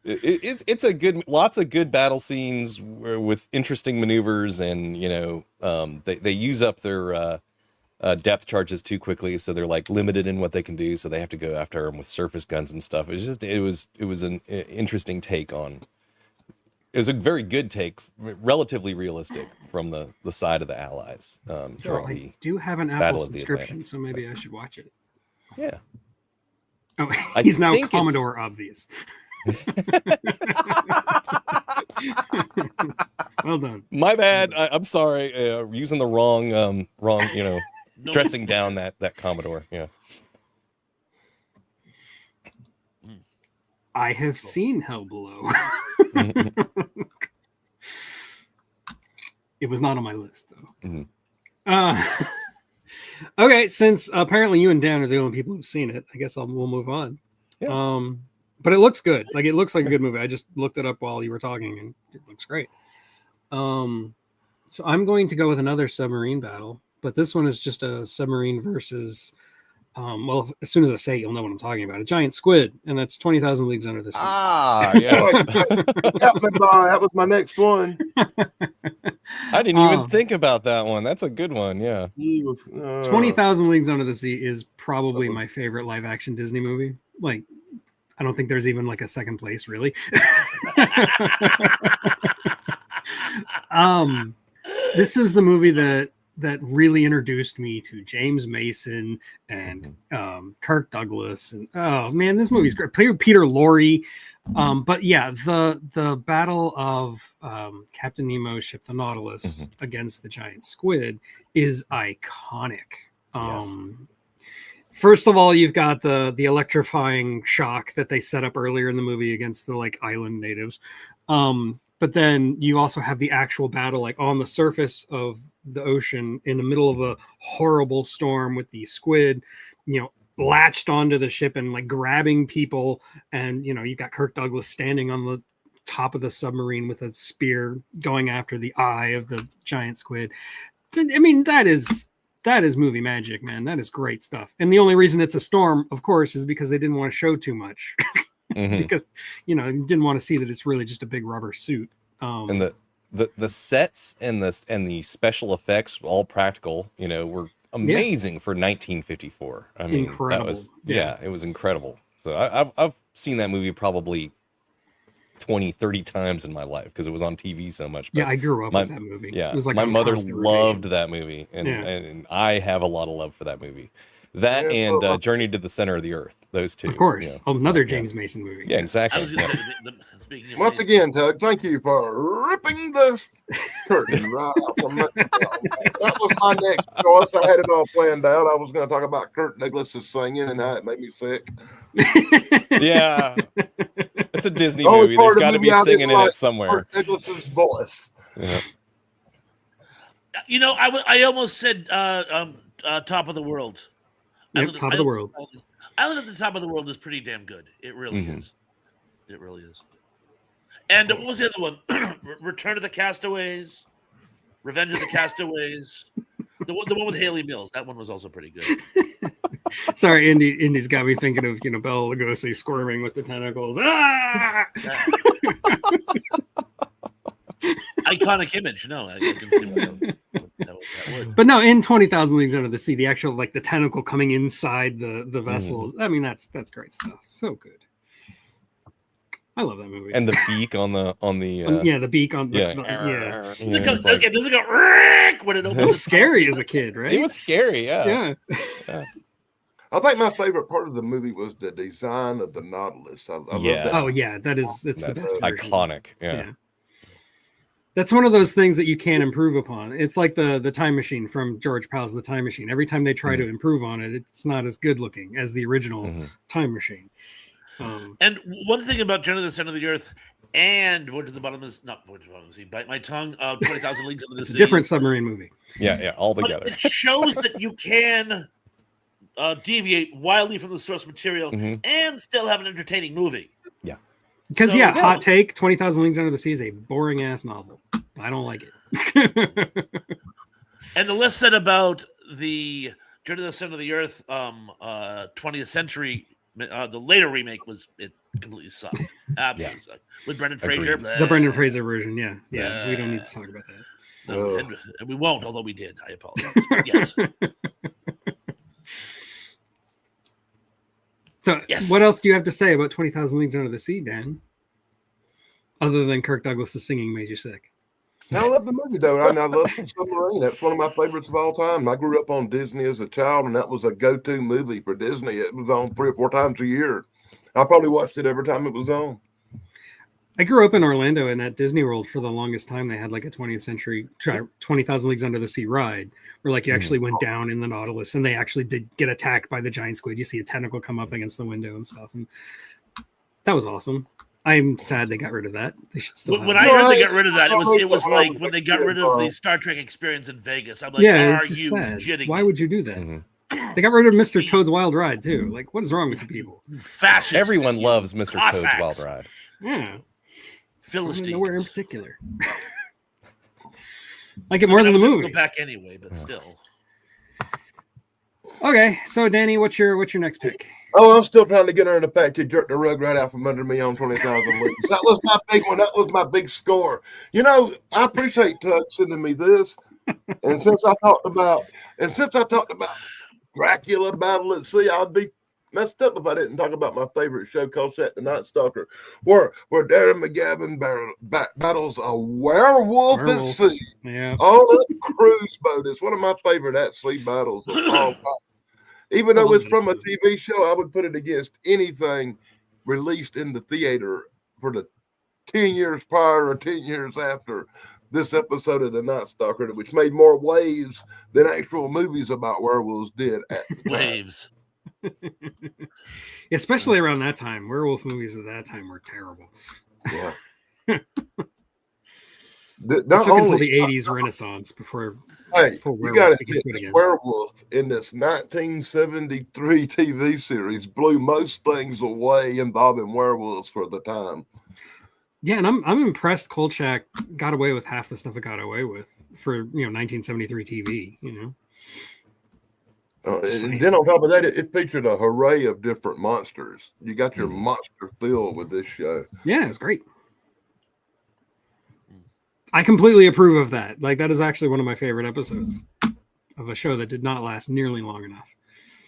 it's a good, lots of good battle scenes with interesting maneuvers, and they use up their depth charges too quickly, so they're limited in what they can do, so they have to go after them with surface guns and stuff. It was an interesting take on. It was a very good take, relatively realistic from the side of the Allies. I do have an Apple subscription, so maybe I should watch it. Yeah. Oh, he's now Commodore Obvious. Well done. My bad. I'm sorry. Using the wrong, dressing down that Commodore. Yeah. I have seen Hell Below. It was not on my list, though. Mm-hmm. Okay, since apparently you and Dan are the only people who've seen it, I guess we'll move on. Yeah. But it looks good. It looks like a good movie. I just looked it up while you were talking, and it looks great. So I'm going to go with another submarine battle, but this one is just a submarine versus Well, as soon as I say it, you'll know what I'm talking about. A giant squid, and that's 20,000 Leagues Under the Sea. Ah, yes. That was my next one. I didn't even think about that one. That's a good one. Yeah. 20,000 Leagues Under the Sea is probably my favorite live action Disney movie. Like, I don't think there's even like a second place, really. This is the movie that really introduced me to James Mason and Kirk Douglas, and oh man, this movie's great. Peter Lorre, but yeah, the battle of Captain Nemo's ship, the Nautilus, against the giant squid is iconic. Yes. First of all, you've got the electrifying shock that they set up earlier in the movie against the like island natives. But then you also have the actual battle, like on the surface of the ocean in the middle of a horrible storm with the squid, latched onto the ship and like grabbing people. And, you've got Kirk Douglas standing on the top of the submarine with a spear going after the eye of the giant squid. I mean, that is movie magic, man. That is great stuff. And the only reason it's a storm, of course, is because they didn't want to show too much. Because didn't want to see that it's really just a big rubber suit. And the sets and the special effects, all practical, were amazing for 1954. I mean, incredible. That was it was incredible. So I've seen that movie probably 20-30 times in my life because it was on TV so much. But yeah, I grew up with that movie. Yeah, it was like my mother loved that movie, and I have a lot of love for that movie. That and Journey to the Center of the Earth. Those two. Of course. Another James Mason movie. Yeah, exactly. I was gonna say, speaking of Once again, Tug, thank you for ripping the curtain right off. That was my next choice. I had it all planned out. I was going to talk about Kirk Douglas' singing and how it made me sick. Yeah. It's a Disney movie. There's got to be singing in it somewhere. Kirk Douglas' voice. Yeah. I almost said Top of the World. Yep, Top of the World. Island at the Top of the World is pretty damn good. It really is. It really is. And what was the other one? Return of the Castaways, Revenge of the Castaways. The one with Haley Mills. That one was also pretty good. Sorry, Indy's got me thinking of Bela Lugosi squirming with the tentacles. Ah! Iconic image. No, I can see what that would. But no, in 20,000 Leagues Under the Sea, the actual like the tentacle coming inside the vessel. I mean, that's great stuff. So good. I love that movie. And the beak on the the beak on yeah. Does it go when it opens? It was scary as a kid, right? It was scary, yeah. I think my favorite part of the movie was the design of the Nautilus. I love that. Oh yeah, it's the best iconic. Yeah. That's one of those things that you can improve upon. It's like the time machine from George Powell's The Time Machine. Every time they try to improve on it, it's not as good looking as the original time machine. And one thing about Journey to the Center of the Earth and Voyage to the Bottom of the Sea, bite my tongue, 20,000 Leagues Under the Sea. It's a different submarine movie. Yeah, all together. But it shows that you can deviate wildly from the source material and still have an entertaining movie. Yeah. Because, hot take, 20,000 Leagues Under the Sea is a boring-ass novel. I don't like it. And the less said about the Journey to the Center of the Earth 20th century, the later remake it completely sucked. Absolutely sucked. With Brendan Fraser. The Brendan Fraser version, yeah. We don't need to talk about that. No, and we won't, although we did. I apologize. But yes. So, what else do you have to say about 20,000 Leagues Under the Sea, Dan? Other than Kirk Douglas' singing made you sick. I love the movie, though. I love Submarine. That's one of my favorites of all time. I grew up on Disney as a child, and that was a go-to movie for Disney. It was on 3 or 4 times a year. I probably watched it every time it was on. I grew up in Orlando, and at Disney World for the longest time, they had like a 20,000 Leagues Under the Sea ride where like you actually went down in the Nautilus and they actually did get attacked by the giant squid. You see a tentacle come up against the window and stuff. And that was awesome. I'm sad they got rid of that. They should still when I heard they got rid of that, it was like when they got rid of the Star Trek experience in Vegas. I'm like, are you kidding? Why would you do that? They got rid of Mr. Toad's Wild Ride too. Like, what is wrong with you people? Fascists. Everyone loves Mr. Toad's Wild Ride. Yeah. Philistines. Nowhere in particular. I get more than the movie. Go back anyway, but still. Okay, so Danny, what's your next pick? Oh, I'm still trying to get her in the fact to jerk the rug right out from under me on 20,000 Leagues. That was my big one. That was my big score. You know, I appreciate Tug sending me this. And since I talked about Dracula Battle at Sea, I'd be messed up if I didn't talk about my favorite show, Kolchak the Night Stalker, where Darren McGavin battles a werewolf at sea on a cruise boat. It's one of my favorite at sea battles of all time. Even though it's from a TV show, I would put it against anything released in the theater for the 10 years prior or 10 years after this episode of The Night Stalker, which made more waves than actual movies about werewolves did at the time. Waves. Especially around that time. Werewolf movies at that time were terrible. Yeah. It took until the 80s Renaissance before you got to werewolf in this 1973 TV series blew most things away involving werewolves for the time. Yeah, and I'm impressed Kolchak got away with half the stuff it got away with for 1973 TV. And then on top of that, it featured a array of different monsters. You got your monster feel with this show. Yeah, it's great. I completely approve of that. Like, that is actually one of my favorite episodes of a show that did not last nearly long enough.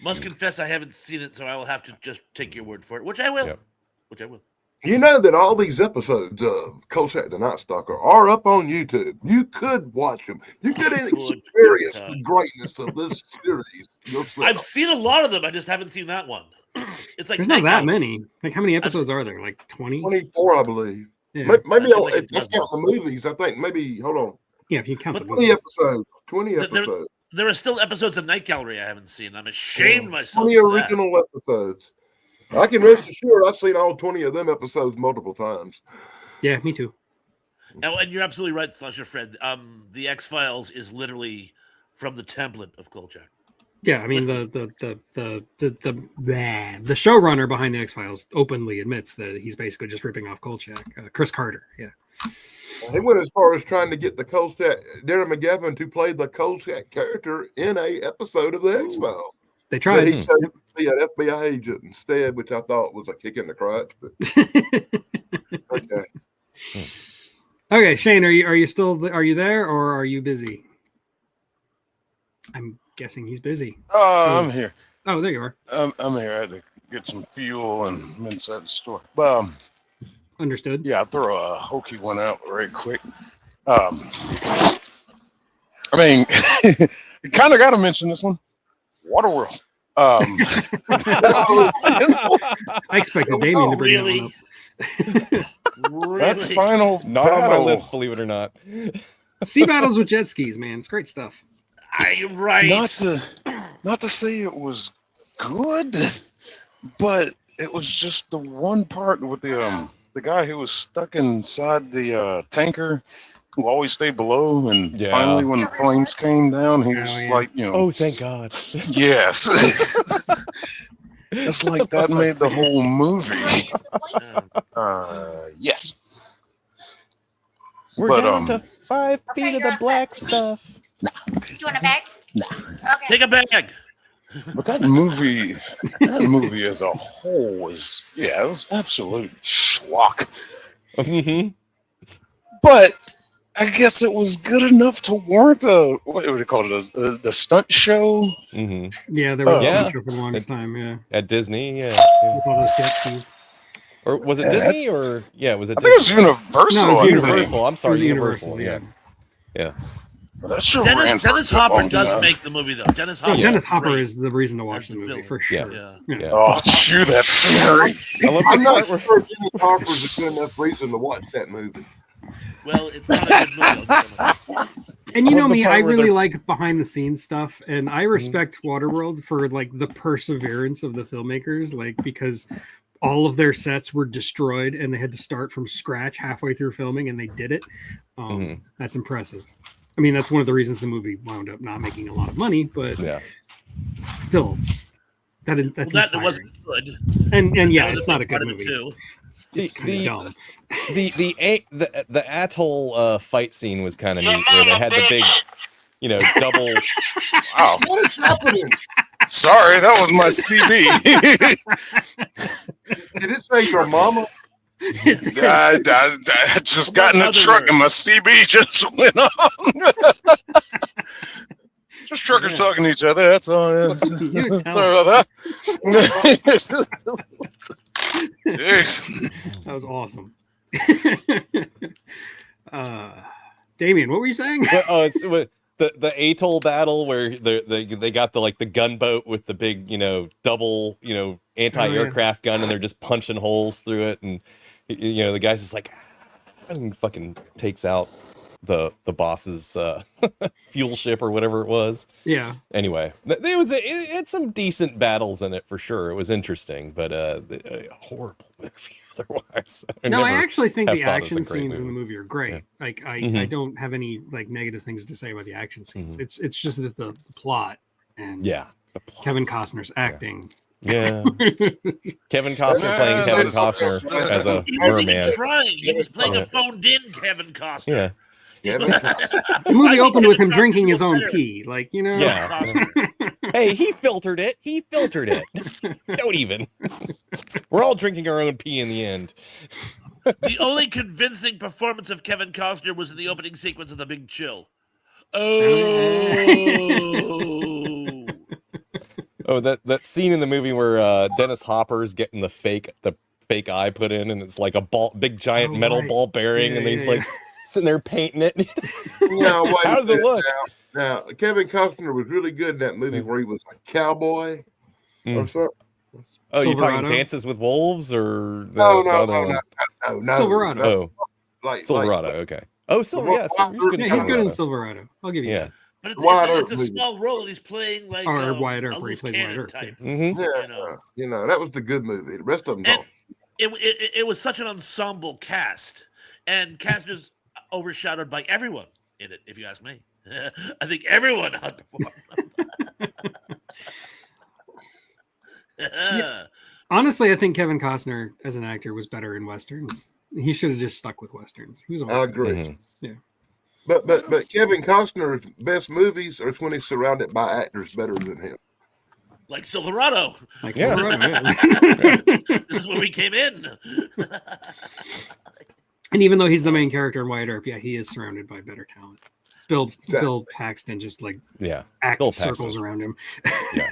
Must confess I haven't seen it, so I will have to just take your word for it, which I will. Yep. Which I will. You know that all these episodes of Kolchak the Night Stalker are up on YouTube. You could watch them. You could experience the greatness of this series yourself. I've seen a lot of them. I just haven't seen that one. It's like there's not that many. Like, how many episodes are there? Like 20? 24, I believe. Yeah. Maybe if you count the movies, I think maybe, hold on. Yeah, if you count the 20 episodes. 20 episodes. There are still episodes of Night Gallery I haven't seen. I'm ashamed myself. 20 original episodes. I can rest assured I've seen all 20 of them episodes multiple times. Yeah, me too. Now, and you're absolutely right, Slasher Fred. The X-Files is literally from the template of Kolchak. Yeah, I mean the showrunner behind the X-Files openly admits that he's basically just ripping off Kolchak. Chris Carter, yeah. He went as far as trying to get the Kolchak, Darren McGavin, to play the Kolchak character in a episode of the X-Files. They tried. He chose to be an FBI agent instead, which I thought was a kick in the crotch. But okay. Okay, Shane, are you there or are you busy? I'm guessing he's busy. I'm here. Oh, there you are. I'm here. I had to get some fuel and I'm inside the store. But understood. Yeah, I'll throw a hokey one out right quick. I mean, you kind of got to mention this one. Waterworld. I expected Damien to bring really? That final not battle. on my list, believe it or not. Sea battles with jet skis, man. It's great stuff. You're right. Not to say it was good, but it was just the one part with the guy who was stuck inside the tanker, who always stayed below, and finally when the planes came down, he was like, oh, thank God. Yes. It's like that made the whole movie. Yes. We're down to 5 feet of the black stuff. Do you want a bag? No. Okay. Take a bag. But that movie as a whole was, it was absolute schlock. Mm-hmm. But I guess it was good enough to warrant what would you call it, the stunt show? Mm-hmm. Yeah, there was a stunt show for the longest time, yeah. At Disney, yeah. With all those jet skis. Or was it Disney or, was it Disney? I think it was Universal. No, it was Universal. I'm sorry, Universal, yeah. That show Dennis Hopper does make the movie, though. Dennis Hopper. Dennis Hopper is the reason to watch the movie, for sure. Yeah. Oh, shoot, that's scary. I'm not sure Dennis Hopper's a good enough reason to watch that movie. Well, it's not a good movie. And you know me, I really like behind the scenes stuff, and I respect Waterworld for like the perseverance of the filmmakers, like because all of their sets were destroyed and they had to start from scratch halfway through filming, and they did it. That's impressive. I mean, that's one of the reasons the movie wound up not making a lot of money, but still, that's inspiring. That wasn't good. And it's not a good movie. It's kind of dumb. The atoll fight scene was kind of neat, where they had the big, double. Wow, what is happening? Sorry, that was my CB. Did it say your mama? I just got in the truck and my CB just went on. Just truckers talking to each other. That's all. You tell Sorry about that. That was awesome. Damien, what were you saying? Oh, it's the atoll battle where they got the gunboat with the big double anti-aircraft gun, and they're just punching holes through it, and the guy's just like, and fucking takes out the boss's fuel ship or whatever it was. Yeah. Anyway, it had some decent battles in it for sure. It was interesting, but a horrible movie otherwise. I actually think the thought it was a action great scenes in movie. the movie are great. Yeah. Like I Mhm. don't have any negative things to say about the action scenes. Mhm. It's just that the plot and Yeah, Kevin Costner's acting. Yeah, Kevin Costner playing Kevin Costner as a He wasn't even merman. trying. He was playing a phoned-in Kevin Costner. Yeah, The movie opened with him drinking his own pee. Yeah. Costner. Hey, he filtered it. Don't even. We're all drinking our own pee in the end. The only convincing performance of Kevin Costner was in the opening sequence of The Big Chill. Oh. Oh, that scene in the movie where Dennis Hopper's getting the fake eye put in, and it's like a big giant metal right. ball bearing, Yeah, and he's yeah, like sitting there painting it. No, wait How a does it minute look? Now, Kevin Costner was really good in that movie where he was a cowboy or something. Oh, you're talking Silverado? Dances with Wolves or the No, other one? no. Silverado. Oh, Like Silverado. Okay. Oh, Well, he's good in Yeah, he's good in Silverado. Silverado. I'll give you Yeah. that. But Wyatt it's Earp a movie. small role, and he's playing like Or a Wyatt Earp, a where he loose plays cannon Wyatt Earp, type. Mm-hmm. Yeah, that was the good movie. The rest of them And don't. it was such an ensemble cast, and Castner's overshadowed by everyone in it. If you ask me, I think everyone outperformed. Honestly, I think Kevin Costner as an actor was better in westerns. He should have just stuck with westerns. He was always I good. agree. Mhm. Yeah. But Kevin Costner's best movies are when he's surrounded by actors better than him. Like Silverado. Like Yeah. Silverado, yeah. This is where we came in. And even though he's the main character in Wyatt Earp, yeah, he is surrounded by better talent. Bill Paxton just Yeah. acts Bill circles Paxton's- around him. Yeah.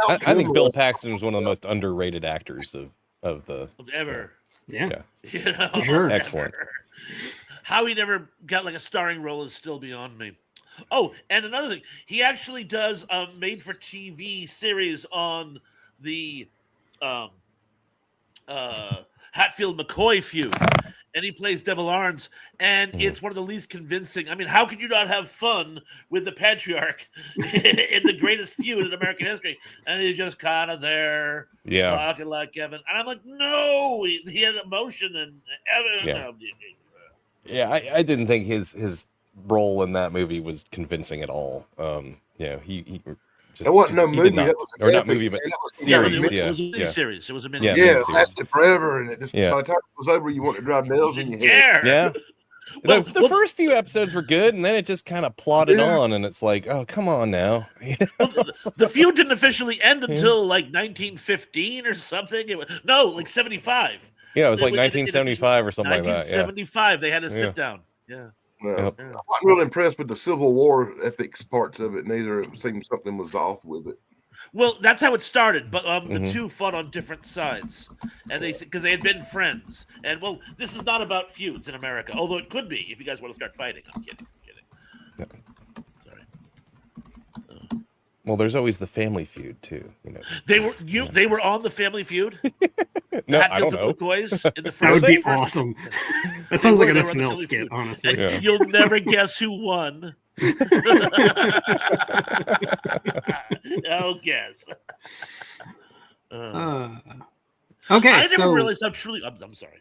I think Bill Paxton was one of the most underrated actors of the. Ever. Yeah. You know, For sure. Excellent. How he never got like a starring role is still beyond me. Oh, and another thing, he actually does a made-for-TV series on the Hatfield McCoy feud, and he plays Devil Arns, and it's one of the least convincing. I mean, how could you not have fun with the patriarch in the greatest feud in American history? And he's just kind of there, Yeah. talking like Kevin, and I'm like, no, he had emotion and Yeah. Yeah, I didn't think his role in that movie was convincing at all. He just It wasn't no he movie. did not, That was or not epic, movie, but man. That was- series. It Yeah, was a mini yeah, series. It was a mini Yeah, Yeah, series. it lasted forever, and it just Yeah. by the time it was over, you want to drive nails in your head. Dare. yeah. Well, the first few episodes were good, and then it just kind of plodded Yeah. on, and it's like, oh, come on now. the feud didn't officially end until like 1915 or something. It was, no, like 75. Yeah, it was like It- 1975 or something like that. Yeah. 1975. They had a Yeah. sit down. Yeah. No. Yep. Yeah. I wasn't real impressed with the Civil War epics parts of it. Neither it seemed something was off with it. Well, that's how it started. But the Mhm. two fought on different sides, and because they had been friends. And well, this is not about feuds in America, although it could be if you guys want to start fighting. I'm kidding. Sorry. Well, there's always the Family Feud too. They were on the Family Feud. No, I Hatfields don't and know. McCoys in the That first. would be first- awesome. That sounds like an They were on the SNL Family skit, Feud. honestly. And Yeah. you'll never guess who won. I'll guess. Okay, I never so realized how truly. I'm sorry.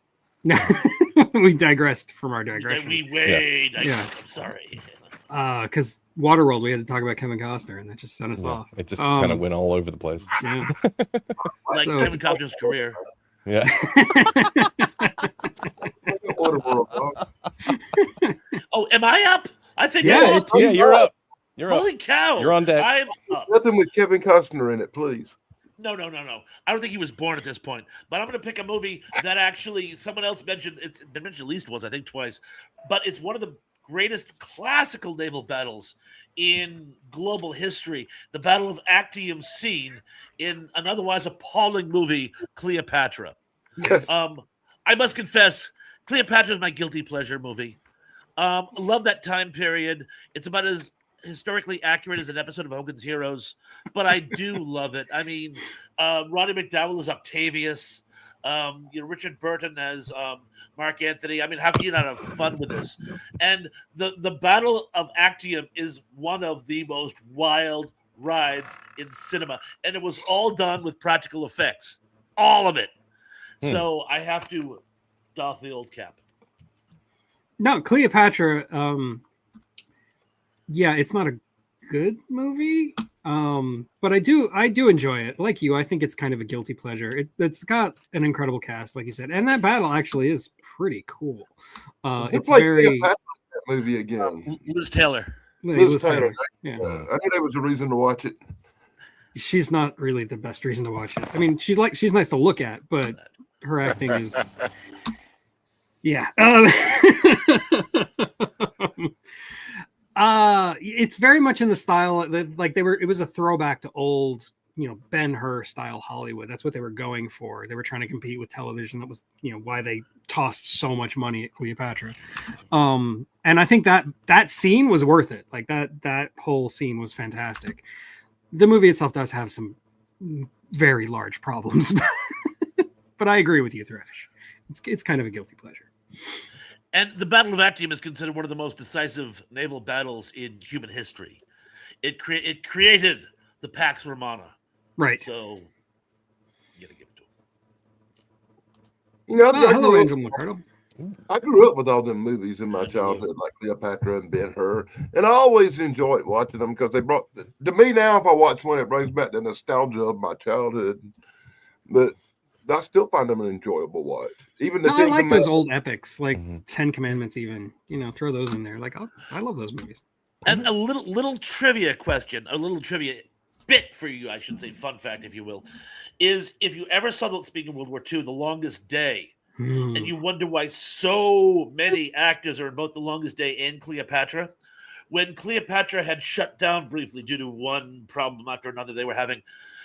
we digressed from our digression. We way digress. Yeah. I'm sorry. Because Waterworld, we had to talk about Kevin Costner, and that just sent us Yeah, off. it just kind of went all over the place. Yeah. Like So- Kevin Costner's career. Yeah. Waterworld, dog. Oh, am I up? I think Yeah, I'm up. it's Yeah, you're up. You're up. Holy cow! You're on deck. I'm up. Nothing with Kevin Costner in it, please. No. I don't think he was born at this point. But I'm going to pick a movie that actually someone else mentioned. It's been mentioned at least once, I think twice. But it's one of the greatest classical naval battles in global history. The Battle of Actium, seen in an otherwise appalling movie, Cleopatra. Yes. I must confess, Cleopatra is my guilty pleasure movie. Love that time period. It's about as historically accurate as an episode of Hogan's Heroes, but I do love it. I mean, Roddy McDowell is Octavius. Richard Burton as Mark Antony. I mean, how can you not have fun with this? And the Battle of Actium is one of the most wild rides in cinema, and it was all done with practical effects, all of it. So I have to doff the old cap. No, Cleopatra. Yeah, it's not a good movie, but I do enjoy it. Like you, I think it's kind of a guilty pleasure. It's got an incredible cast, like you said, and that battle actually is pretty cool. It's like very that movie again. Liz Taylor. Liz Taylor. Yeah. I knew there was a reason to watch it. She's not really the best reason to watch it. I mean, she's nice to look at, but her acting is, yeah. It's very much in the style that, like, it was a throwback to old, Ben-Hur style Hollywood. That's what they were going for. They were trying to compete with television. That was, why they tossed so much money at Cleopatra. And I think that scene was worth it. Like that whole scene was fantastic. The movie itself does have some very large problems, but I agree with you, Thresh. It's kind of a guilty pleasure. And the Battle of Actium is considered one of the most decisive naval battles in human history. It created the Pax Romana. Right. So, you gotta give it to him. Hello, Angel McCardle. I grew up with all them movies in my childhood, like Cleopatra and Ben-Hur, and I always enjoyed watching them because they brought, to me now, if I watch one, it brings back the nostalgia of my childhood. But I still find them an enjoyable watch. Even I like those old epics, like Ten Commandments. Even throw those in there. Like I love those movies. And a little trivia question, a little trivia bit for you, I should say, fun fact, if you will, is if you ever saw, speaking of World War II, The Longest Day, and you wonder why so many actors are in both The Longest Day and Cleopatra. When Cleopatra had shut down briefly due to one problem after another they were having,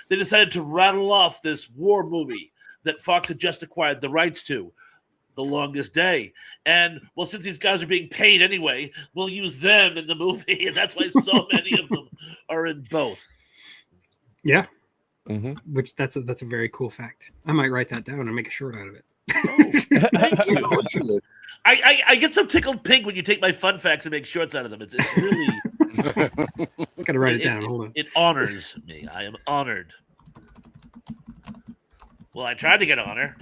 they decided to rattle off this war movie that Fox had just acquired the rights to, The Longest Day. And, well, since these guys are being paid anyway, we'll use them in the movie. And that's why so many of them are in both. Yeah. Which that's a very cool fact. I might write that down and make a short out of it. Thank you. I get so tickled pink when you take my fun facts and make shorts out of them. It's really... Just got to write it down. Hold on. It honors me. I am honored. Well, I tried to get honor.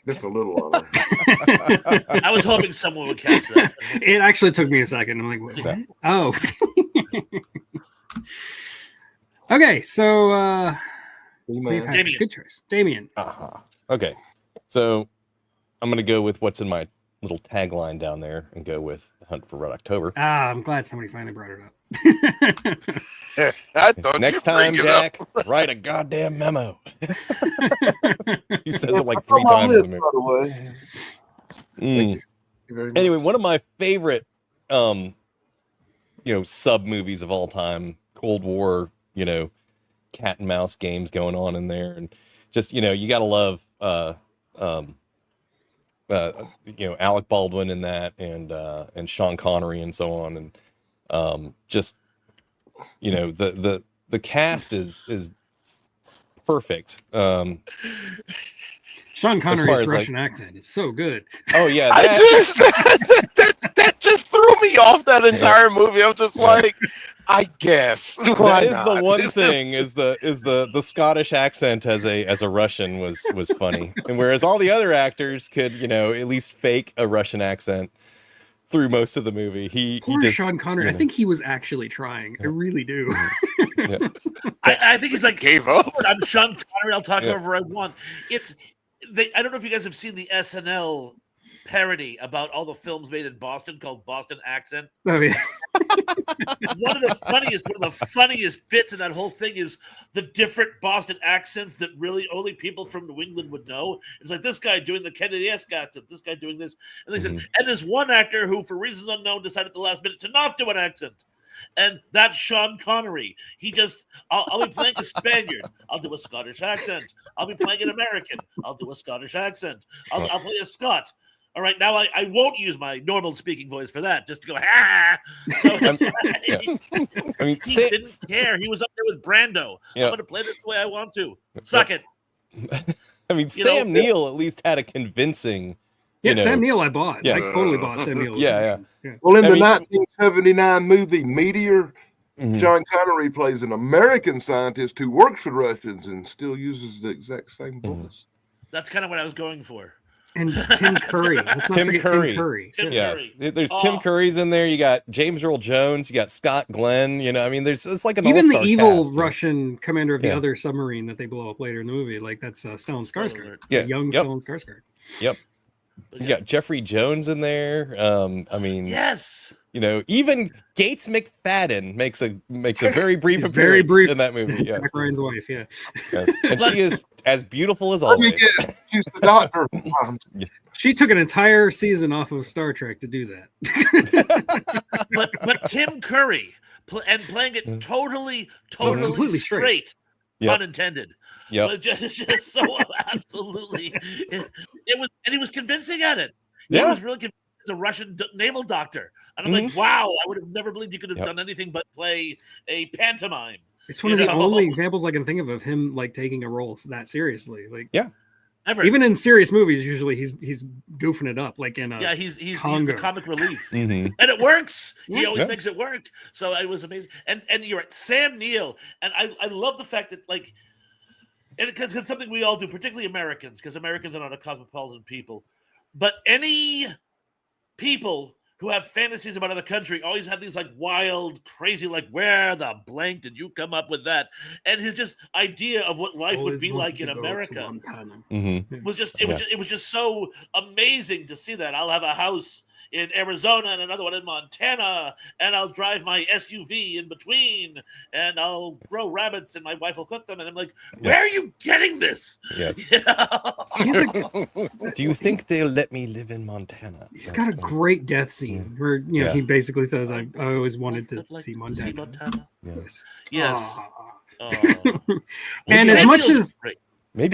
Just a little honor. I was hoping someone would catch that. It actually took me a second. I'm like, what? Oh. Okay, so Damien. good choice. Damien. Okay, so I'm going to go with what's in my little tagline down there and go with Hunt for Red October. I'm glad somebody finally brought it up. I thought Next time, Jack, write a goddamn memo. He says it like 3 times in the movie. By the way. Thank you very much. Anyway, one of my favorite sub movies of all time, Cold War, cat and mouse games going on in there, and just you gotta love Alec Baldwin in that, and Sean Connery and so on, and just the cast is perfect. Sean Connery's Russian accent is so good. Oh yeah, that just threw me off that entire movie. I'm just like, I guess that is the one thing is the Scottish accent as a Russian was funny, and whereas all the other actors could at least fake a Russian accent through most of the movie, he just, Sean Connery. I think he was actually trying. I really do. Yeah. I think he's like, gave up. I'm Sean Connery. I'll talk whoever I want. I don't know if you guys have seen the SNL parody about all the films made in Boston called Boston Accent. Oh yeah. One of the funniest bits in that whole thing is the different Boston accents that really only people from New England would know. It's like this guy doing the Kennedy-esque accent, this guy doing this, and they said, and there's one actor who, for reasons unknown, decided at the last minute to not do an accent. And that's Sean Connery. He just, I'll be playing a Spaniard. I'll do a Scottish accent. I'll be playing an American. I'll do a Scottish accent. I'll play a Scot. All right, now I won't use my normal speaking voice for that, just to go, ha! So I mean, he didn't care. He was up there with Brando. I'm going to play this the way I want to. Suck it. I mean, Sam Neill at least had a convincing... Sam Neill I bought. I totally bought Sam Neill. Yeah. Well, in the 1979 movie Meteor, John Connery plays an American scientist who works for Russians and still uses the exact same voice. That's kind of what I was going for. And Tim Curry. Tim Curry. Yes. There's Tim Curry's in there. You got James Earl Jones. You got Scott Glenn. I mean, it's like an even all-star the evil cast, Russian commander of the other submarine that they blow up later in the movie. Like that's Stellan Skarsgård. Young Stellan Skarsgård. Yep. You got Jeffrey Jones in there. I mean, yes. Even Gates McFadden makes a very brief appearance in that movie. Yes. Jack Ryan's wife. Yeah. Yes. And she is as beautiful as always. She's the doctor. She took an entire season off of Star Trek to do that. but Tim Curry playing it totally completely straight. Unintended. Yeah. Just so absolutely. It was, and he was convincing at it. He was really convincing as a Russian naval doctor. And I'm like, wow, I would have never believed he could have done anything but play a pantomime. It's one of the only examples I can think of him like taking a role that seriously. Like, ever. Even in serious movies, usually he's goofing it up. Like in he's the comic relief, and it works. He always makes it work. So it was amazing. And you're right, Sam Neill, and I love the fact that like, and because it's something we all do, particularly Americans, because Americans are not a cosmopolitan people, but any people who have fantasies about other country always have these like wild, crazy, like where the blank did you come up with that? And his just idea of what life would be like in America was just it was just so amazing to see that. I'll have a house in Arizona and another one in Montana, and I'll drive my SUV in between, and I'll grow rabbits, and my wife will cook them. And I'm like, where are you getting this? Yes. Do you think they'll let me live in Montana? He's got a great death scene where he basically says, "I always wanted to see Montana." Yes. And as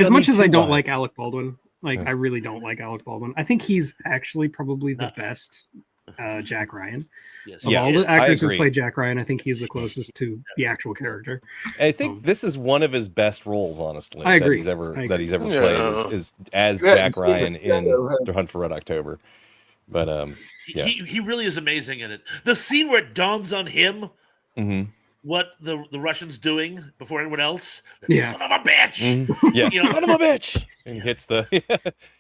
much as I don't like Alec Baldwin. Like, I really don't like Alec Baldwin. I think he's actually probably the best Jack Ryan. Yes. Of all the actors who play Jack Ryan, I think he's the closest to the actual character. I think this is one of his best roles, honestly. I agree. That he's ever played is as Jack Ryan in The Hunt for Red October. But he really is amazing in it. The scene where it dawns on him what the Russians doing before anyone else. Son of a bitch! Son of a bitch! And hits the.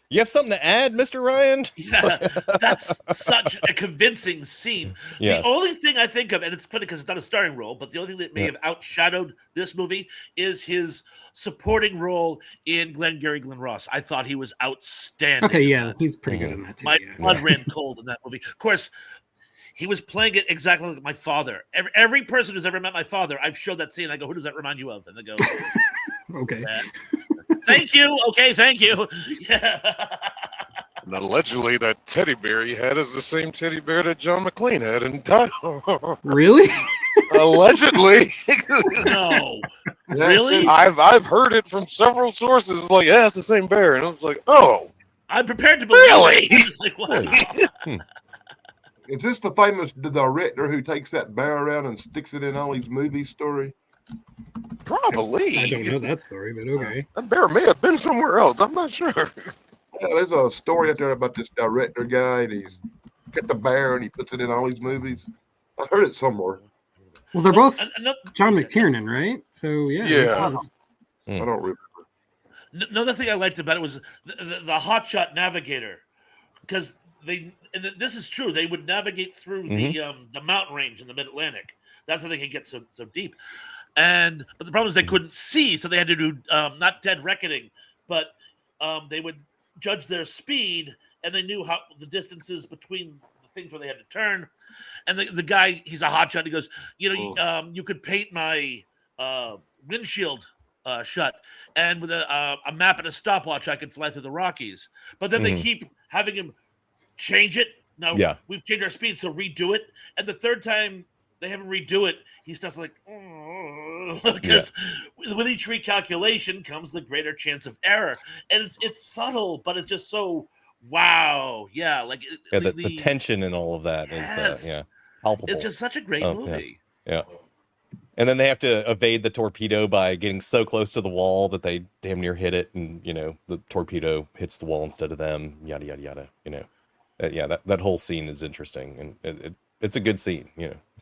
You have something to add, Mr. Ryan? Yeah, that's such a convincing scene. Yes. The only thing I think of, and it's funny because it's not a starring role, but the only thing that may have outshadowed this movie is his supporting role in Glengarry Glen Ross. I thought he was outstanding. Okay, he's pretty good in that too. My blood ran cold in that movie. Of course, he was playing it exactly like my father. Every person who's ever met my father, I've showed that scene. I go, who does that remind you of? And they go, okay. Thank you. Okay, thank you. Yeah. And allegedly, that teddy bear he had is the same teddy bear that John McClane had in Title. Really? Allegedly. No. Really? I've heard it from several sources. It's like, it's the same bear. And I was like, oh. I'm prepared to believe really? It. Like, wow. Is this the famous director who takes that bear around and sticks it in all his movie story? Probably. I don't know that story, but okay. That bear may have been somewhere else. I'm not sure. Yeah, there's a story out there about this director guy, and he's got the bear and he puts it in all his movies. I heard it somewhere. Well, they're both John McTiernan, right? So yeah. I don't remember. Another thing I liked about it was the hotshot navigator, because this is true. They would navigate through the mountain range in the Mid-Atlantic. That's how they could get so deep. But the problem is they couldn't see, so they had to do not dead reckoning, but they would judge their speed, and they knew how the distances between the things where they had to turn. And the guy, he's a hotshot. He goes, you could paint my windshield shut, and with a map and a stopwatch, I could fly through the Rockies. But then they keep having him change it. No, we've changed our speed, so redo it. And the third time they have him redo it, he starts like, because with each recalculation comes the greater chance of error. And it's subtle, but it's just so wow. Yeah, like the tension and all of that is palpable. It's just such a great movie. Yeah. And then they have to evade the torpedo by getting so close to the wall that they damn near hit it, and the torpedo hits the wall instead of them. Yada yada yada. That whole scene is interesting, and it's a good scene.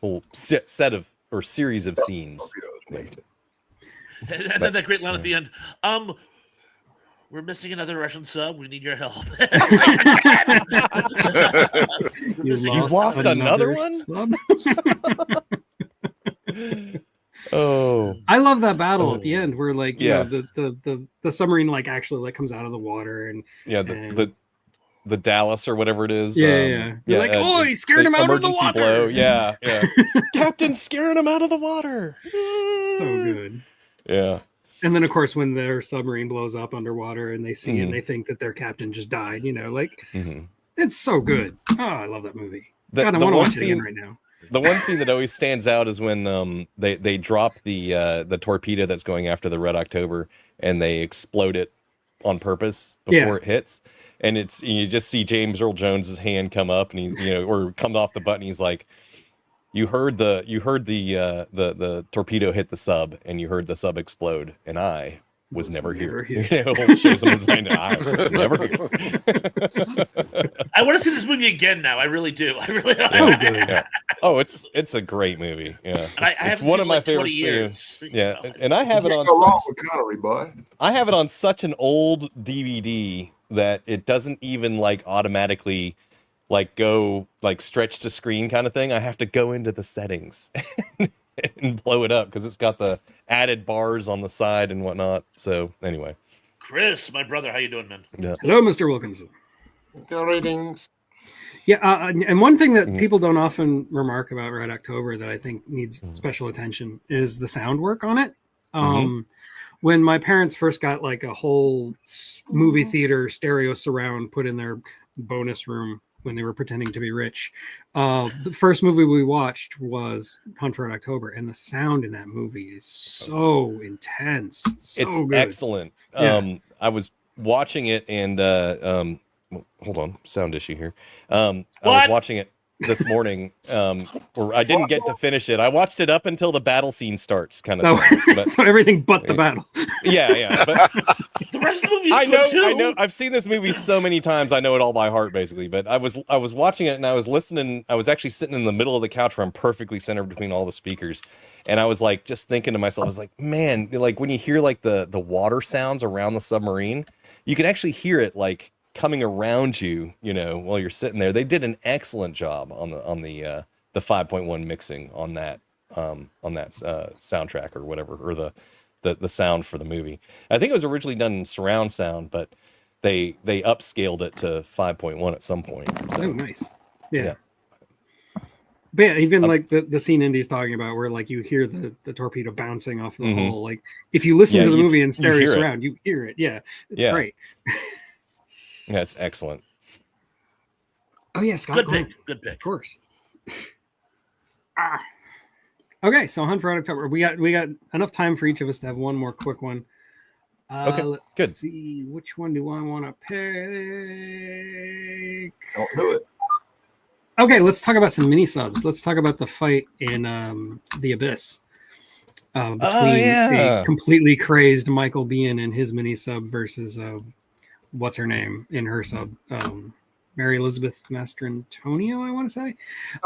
Whole set of or series of scenes. And then that great line at the end. We're missing another Russian sub. We need your help. You've lost another one? Oh, I love that battle at the end where the submarine actually comes out of the water and the Dallas or whatever it is. You're like, oh, he scared him out of the water. Blow. Yeah. Captain scaring him out of the water. So good. Yeah. And then, of course, when their submarine blows up underwater and they see and they think that their captain just died, it's so good. Oh, I love that movie. God, I want to watch it again right now. The one scene that always stands out is when they drop the torpedo that's going after the Red October and they explode it on purpose before it hits. And you just see James Earl Jones's hand come up and he or come off the button. He's like, You heard the torpedo hit the sub, and you heard the sub explode, and I was never here. Shows him his hand, I was never here. I want to see this movie again now. I really do. I really do. So good. Yeah. Oh, it's a great movie. Yeah, it's one of my favorite scenes. Yeah, and I have it on. Connery, boy. I have it on such an old DVD that it doesn't even automatically go stretch to screen kind of thing. I have to go into the settings and blow it up because it's got the added bars on the side and whatnot. So anyway, Chris, my brother, how you doing, man? Yeah. Hello, Mr. Wilkinson. Ratings. Yeah, and one thing that people don't often remark about Red October that I think needs special attention is the sound work on it. When my parents first got a whole movie theater stereo surround put in their bonus room when they were pretending to be rich, the first movie we watched was Hunt for Red October, and the sound in that movie is so intense. It's good. Excellent. Yeah. I was watching it and hold on, sound issue here. I was watching it this morning, or I didn't get to finish it. I watched it up until the battle scene starts, kind of thing. But, so everything but the battle. Yeah. But the rest of the movie is good too. I know. I've seen this movie so many times. I know it all by heart, basically. But I was watching it and I was listening. I was actually sitting in the middle of the couch where I'm perfectly centered between all the speakers, and I was just thinking to myself, I was like, man, when you hear the water sounds around the submarine, you can actually hear it coming around you, while you're sitting there. They did an excellent job on the 5.1 mixing on that soundtrack or whatever, or the sound for the movie. I think it was originally done in surround sound, but they upscaled it to 5.1 at some point. So, oh, nice. Yeah. But yeah, even the scene Indy's talking about where you hear the torpedo bouncing off the hull. If you listen to the movie in stereo surround, you hear it. Yeah. It's great. Yeah, it's excellent. Oh yeah, Scott. Good pick. Good pick. Of course. Okay, so Hunt for Red October. We got enough time for each of us to have one more quick one. Okay, good. Let's see, which one do I want to pick? Don't do it. Okay, let's talk about some mini subs. Let's talk about the fight in the Abyss. Between a completely crazed Michael Biehn and his mini sub versus what's her name in her sub, Mary Elizabeth Mastrantonio, I want to say.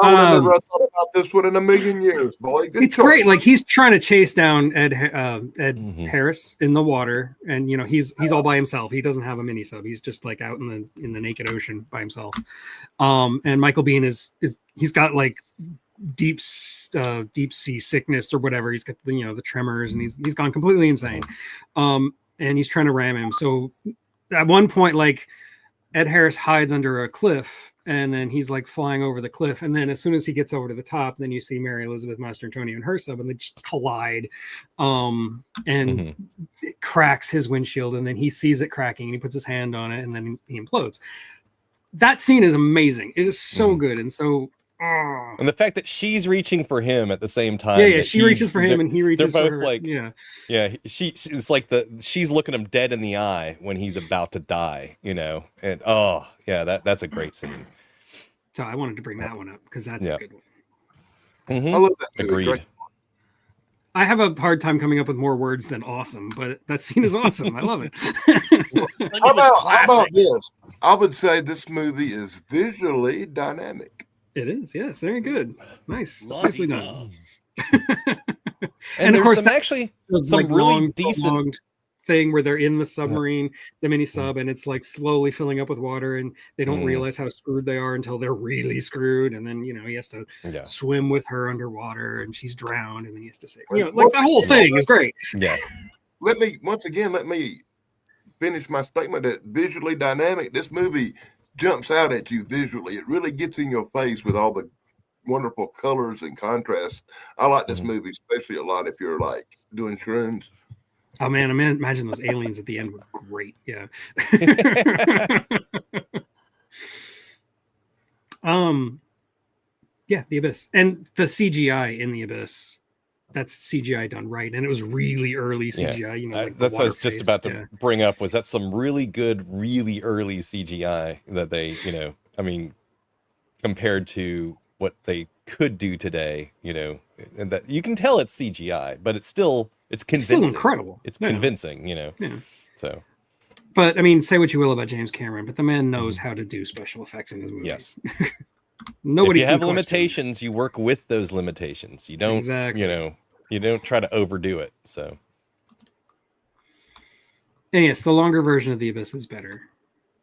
I never thought about this one in a million years, boy. It's great. He's trying to chase down Ed Harris in the water, and he's all by himself. He doesn't have a mini sub. He's just out in the naked ocean by himself. And Michael Biehn he's got deep sea sickness or whatever. He's got the tremors, and he's gone completely insane. And he's trying to ram him. So at one point, Ed Harris hides under a cliff and then he's like flying over the cliff, and then as soon as he gets over to the top, then you see Mary Elizabeth Mastrantonio and her sub, and they just collide, and it cracks his windshield, and then he sees it cracking, and he puts his hand on it, and then he implodes. That scene is amazing. It is so good, and so. And the fact that she's reaching for him at the same time. Yeah, she reaches for him and he reaches for her. They're both like, yeah. It's like she's looking him dead in the eye when he's about to die, you know. And that's a great scene. So I wanted to bring that one up because that's a good one. I love that movie. Agreed. Great. I have a hard time coming up with more words than awesome, but that scene is awesome. I love it. How about this? I would say this movie is visually dynamic. It is, yes, very good. Nice. Nicely done. and of course, actually some like really decent thing where they're in the submarine, the mini sub, and it's like slowly filling up with water, and they don't realize how screwed they are until they're really scred, and then he has to swim with her underwater, and she's drowned, and then he has to say, like the whole thing is great. Yeah. Let me finish my statement that visually dynamic. This movie jumps out at you visually. It really gets in your face with all the wonderful colors and contrast. I like this movie especially a lot if you're like doing shrooms. Oh man, imagine those aliens at the end were great. Yeah. Yeah, The Abyss. And the CGI in The Abyss, that's CGI done right. And it was really early CGI, like that's what I was just about to bring up. Was that some really good, really early CGI that they, compared to what they could do today, and that you can tell it's CGI, but it's convincing. It's still incredible. It's convincing, Yeah. So. But say what you will about James Cameron, but the man knows how to do special effects in his movies. Yes. Nobody. If you have limitations, you work with those limitations. You don't, you don't try to overdo it. So. And yes, the longer version of The Abyss is better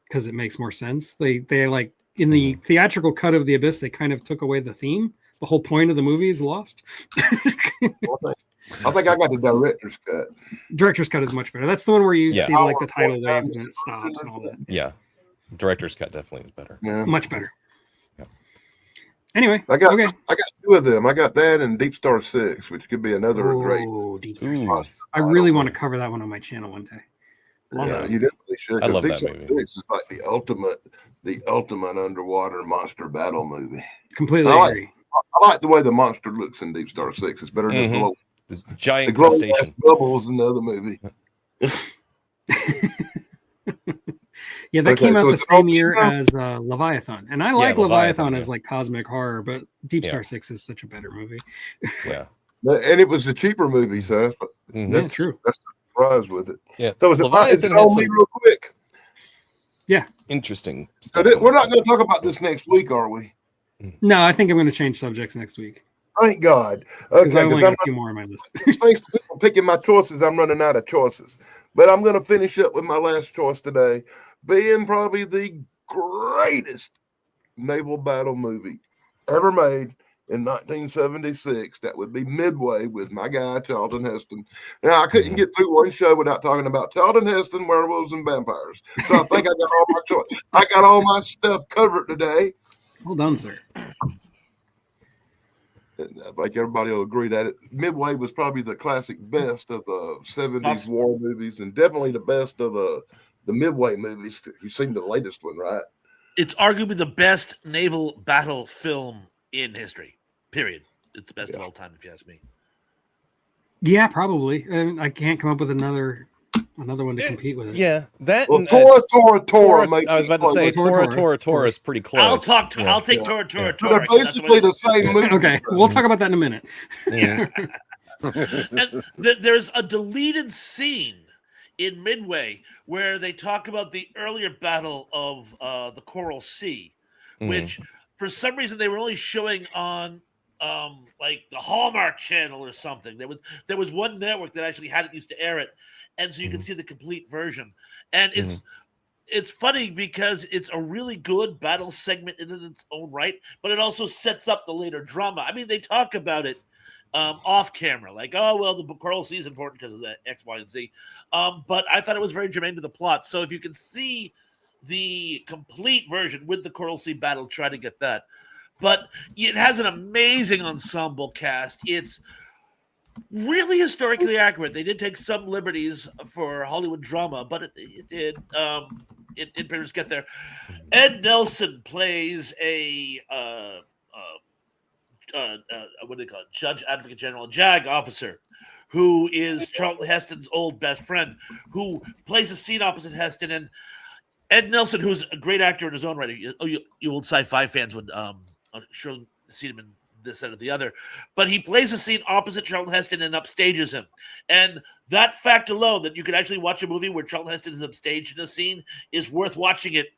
because it makes more sense. They like in the theatrical cut of The Abyss, they kind of took away the theme. The whole point of the movie is lost. I think I got the director's cut. Director's cut is much better. That's the one where you see like the tidal wave and it stops and all that. Yeah. Director's cut definitely is better. Yeah. Much better. Yeah. Anyway, I got two of them. I got that and Deep Star 6, which could be another great. Deep Star 6. I really want to cover that one on my channel one day. You definitely should. I love Deep that Star movie. 6 is like the ultimate underwater monster battle movie. Completely agree. I like the way the monster looks in Deep Star 6. It's better than the giant the glowing crustacean bubbles in the other movie. Yeah, that came out the same year as Leviathan, and I like Leviathan as like cosmic horror, but Deep Star 6 is such a better movie. Yeah, and it was a cheaper movie, so that's true. That's the surprise with it. Yeah, so is it on me real quick? Yeah, interesting. So we're not going to talk about this next week, are we? No, I think I'm going to change subjects next week. Thank God. Okay, I only got a few more on my list. Thanks to people picking my choices, I'm running out of choices. But I'm going to finish up with my last choice today, being probably the greatest naval battle movie ever made in 1976. That would be Midway with my guy, Charlton Heston. Now, I couldn't get through one show without talking about Charlton Heston, werewolves, and vampires. So I think I got all my choice. I got all my stuff covered today. Well done, sir. I think everybody will agree that Midway was probably the classic best of the 70s war movies, and definitely the best of the Midway movies. You've seen the latest one, right? It's arguably the best naval battle film in history, period. It's the best of all time, if you ask me. Yeah, probably. I can't come up with another one to compete with it. Yeah, that. Well, Tora. I was about to say Tora is pretty close. I'll take Tora. They're basically the same movie. Okay, we'll talk about that in a minute. Yeah. And there's a deleted scene in Midway where they talk about the earlier battle of the Coral Sea, which for some reason they were only showing on like the Hallmark Channel or something. There was one network that actually hadn't used to air it, and so you can see the complete version. And it's funny because it's a really good battle segment in its own right, but it also sets up the later drama. I mean, they talk about it off camera, like, oh, well, the Coral Sea is important because of the X, Y, and Z. But I thought it was very germane to the plot. So if you can see the complete version with the Coral Sea battle. Try to get that. But it has an amazing ensemble cast. It's really historically accurate. They did take some liberties for Hollywood drama, but it did. It pretty much get there. Ed Nelson plays a what do they call it? Judge Advocate General, JAG officer, who is Charlton Heston's old best friend, who plays a scene opposite Heston. And Ed Nelson, who's a great actor in his own right. You old sci-fi fans would sure see him in this and the other, but he plays a scene opposite Charlton Heston and upstages him. And that fact alone, that you could actually watch a movie where Charlton Heston is upstaged in a scene, is worth watching it,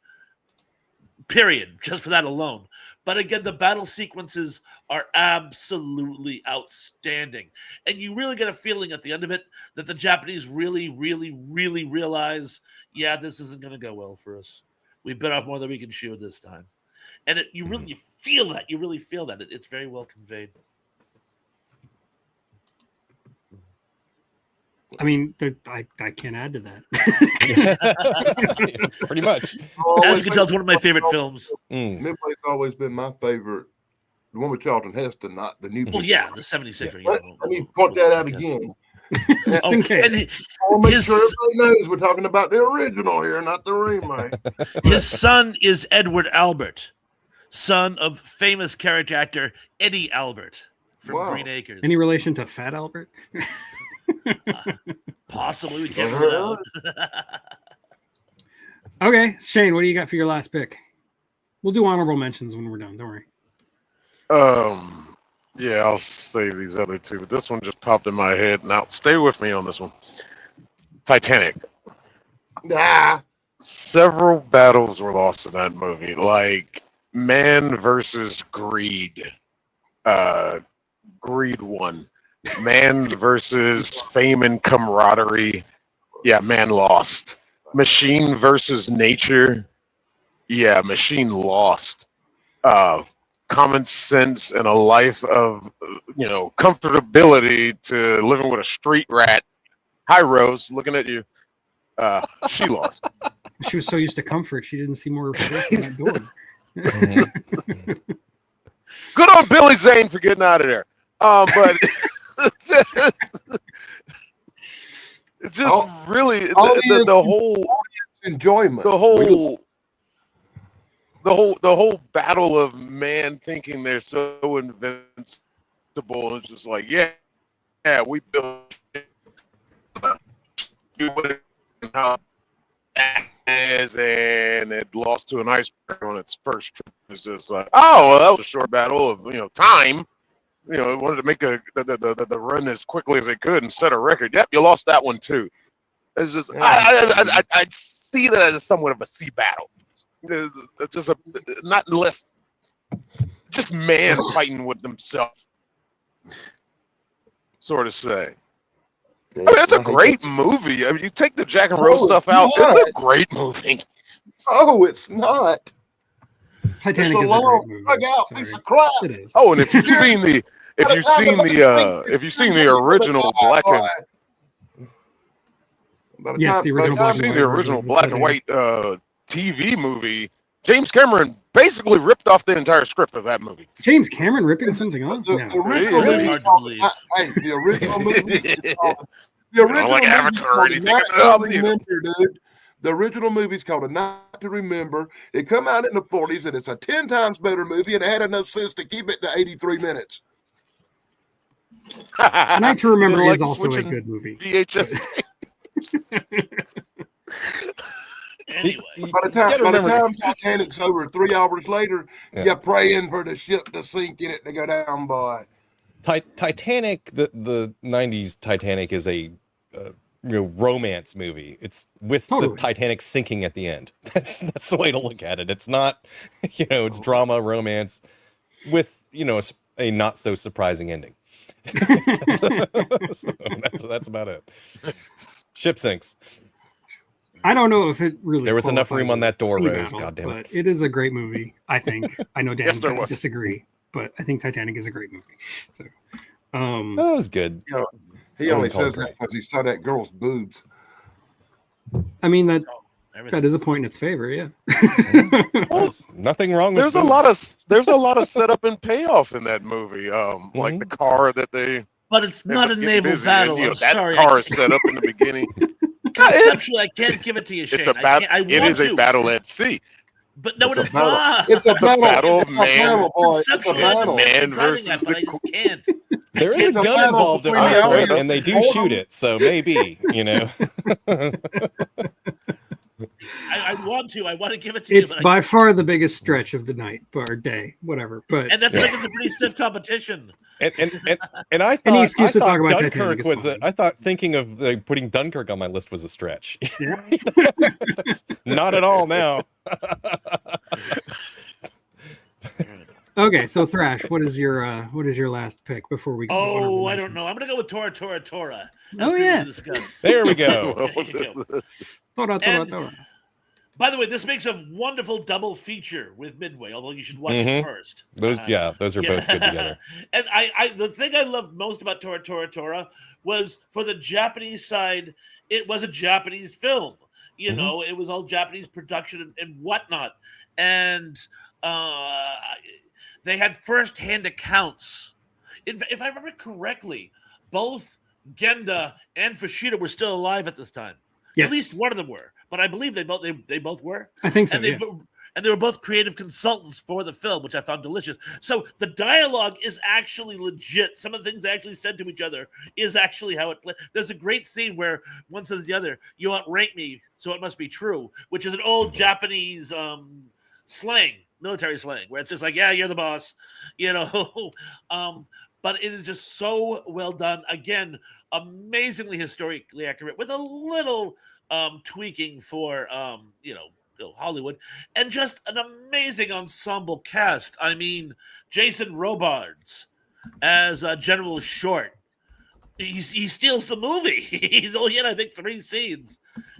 period, just for that alone. But again, the battle sequences are absolutely outstanding. And you really get a feeling at the end of it that the Japanese really, really, really realize, yeah, this isn't going to go well for us. We bit off more than we can chew this time. And you feel that. You really feel that. It's very well conveyed. I mean, I can't add to that. It's pretty much. As you can tell, it's one of my favorite films. Midway's always been my favorite. The one with Charlton Heston, not the new. Well, yeah, the 70th century. Let me point that out again. Just in case. I'll make sure everybody knows we're talking about the original here, not the remake. His son is Edward Albert, son of famous character actor Eddie Albert from Green Acres. Any relation to Fat Albert? Possibly. We can't rule it out. Okay, Shane, what do you got for your last pick? We'll do honorable mentions when we're done. Don't worry. Yeah, I'll save these other two, but this one just popped in my head. Now, stay with me on this one. Titanic. Several battles were lost in that movie, like man versus greed. Greed won. Man versus fame and camaraderie. Yeah, man lost. Machine versus nature. Yeah, machine lost. Common sense and a life of, comfortability to living with a street rat. Hi, Rose, looking at you. She lost. She was so used to comfort, she didn't see more space in that door. Good on Billy Zane for getting out of there. But it's just really the whole enjoyment. The whole battle of man thinking they're so invincible. It's just like, yeah, we built it, and it lost to an iceberg on its first trip. It's just like, oh, well, that was a short battle of time. It wanted to make the run as quickly as they could and set a record. Yep, you lost that one too. It's just I see that as somewhat of a sea battle. It's just not less, just man fighting with himself, sort of say. I mean, it's a great movie. I mean, you take the Jack and Rose stuff out, it's a great movie. Oh, it's not. Titanic is a great movie. Piece of crap. It is. Oh, and if you've seen the original black and white TV movie, James Cameron basically ripped off the entire script of that movie. James Cameron ripping something off? The original movie's called A Night to Remember. It come out in the 40s, and it's a 10 times better movie, and it had enough sense to keep it to 83 minutes. A Night to Remember is also a good movie. VHS. Anyway, by the time Titanic's over 3 hours later, you're praying for the ship to sink in it to go down, boy. Titanic, the 90s Titanic is a romance movie. It's with the Titanic sinking at the end. That's the way to look at it. It's not, it's drama, romance with, a not so surprising ending. That's about it. Ship sinks. I don't know if it really. There was enough room on that door, Rose. God damn it! But it is a great movie. I think. I know Dan yes, disagree, but I think Titanic is a great movie. So, that was good. He only says that because he saw that girl's boobs. I mean that. everything. That is a point in its favor, yeah. Well, there's nothing wrong with There's a lot of setup and payoff in that movie. Like the car that they. But it's not a get naval busy, battle. and, you know, I'm that sorry. car is set up in the beginning. Conceptually, I can't give it to you, Shane. It's a battle. It is to. a battle at sea. But no, it It's is a battle. not. It's a battle. battle of It's a man. battle, boy. It's a Conceptually, I battle. understand Man what you're driving versus at, but I the just can't. There is It's a a gun battle involved at between one the point, elements. and they do Hold shoot it, so maybe, you know. I want to give it to you. It's but by far the biggest stretch of the night or day, whatever. But and that's like it's a pretty stiff competition. And I thought, Any excuse to I thought talk about Dunkirk Titanic is was fine. I thought thinking of putting Dunkirk on my list was a stretch. Yeah. That's not at all now. Okay, so Thrash, what is your last pick before we go? to Oh, honorable I don't know. mentions? I'm gonna go with Tora. Oh, yeah. There we go. There you go. Tora. And- By the way, this makes a wonderful double feature with Midway, although you should watch it first. Those are both good together. And I the thing I loved most about Tora was for the Japanese side, it was a Japanese film. You know, it was all Japanese production and whatnot. And they had firsthand accounts. If I remember correctly, both Genda and Fushida were still alive at this time. Yes. At least one of them were, but I believe they both were. I think so. And they Yeah. and they were both creative consultants for the film, which I found delicious. So the dialogue is actually legit. Some of the things they actually said to each other is actually how it played. There's a great scene where one says to the other, "You outrank me, so it must be true," which is an old Japanese slang, military slang, where it's just like, "Yeah, you're the boss," you know. But it is just so well done. Again, amazingly historically accurate with a little tweaking for Hollywood, and just an amazing ensemble cast. I mean, Jason Robards as General Short. He steals the movie. He's only in, I think, 3 scenes,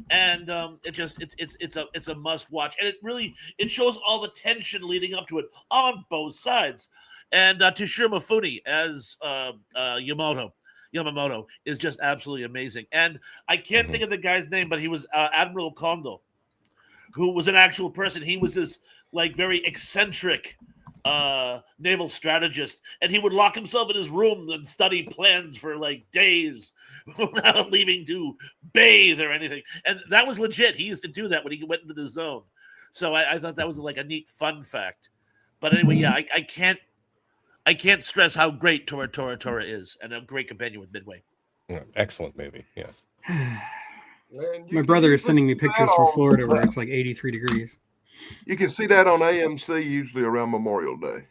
and it's a must watch. And it shows all the tension leading up to it on both sides. And Toshiro Mifune as Yamamoto is just absolutely amazing. And I can't think of the guy's name, but he was Admiral Kondo, who was an actual person. He was this like very eccentric naval strategist, and he would lock himself in his room and study plans for like days without leaving to bathe or anything. And that was legit. He used to do that when he went into the zone. So I thought that was like a neat fun fact. But anyway, yeah, I can't stress how great Tora is, and a great companion with Midway. Yeah, excellent movie. Yes. Man, My brother is sending me see that pictures from on- Florida where it's like 83 degrees. You can see that on AMC usually around Memorial Day.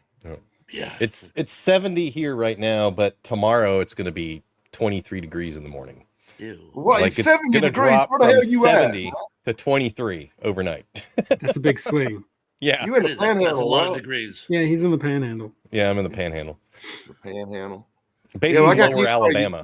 Yeah, It's 70 here right now, but tomorrow it's going to be 23 degrees in the morning. ew. Right, Like it's 70 going to degrees. drop Where the from hell you 70 at? to 23 overnight. That's a big swing. Yeah. You in the That's a panhandle, lot of right? degrees. Yeah, he's in the panhandle. Yeah, I'm in the Panhandle. The panhandle. Basically, I got lower news for you. Alabama.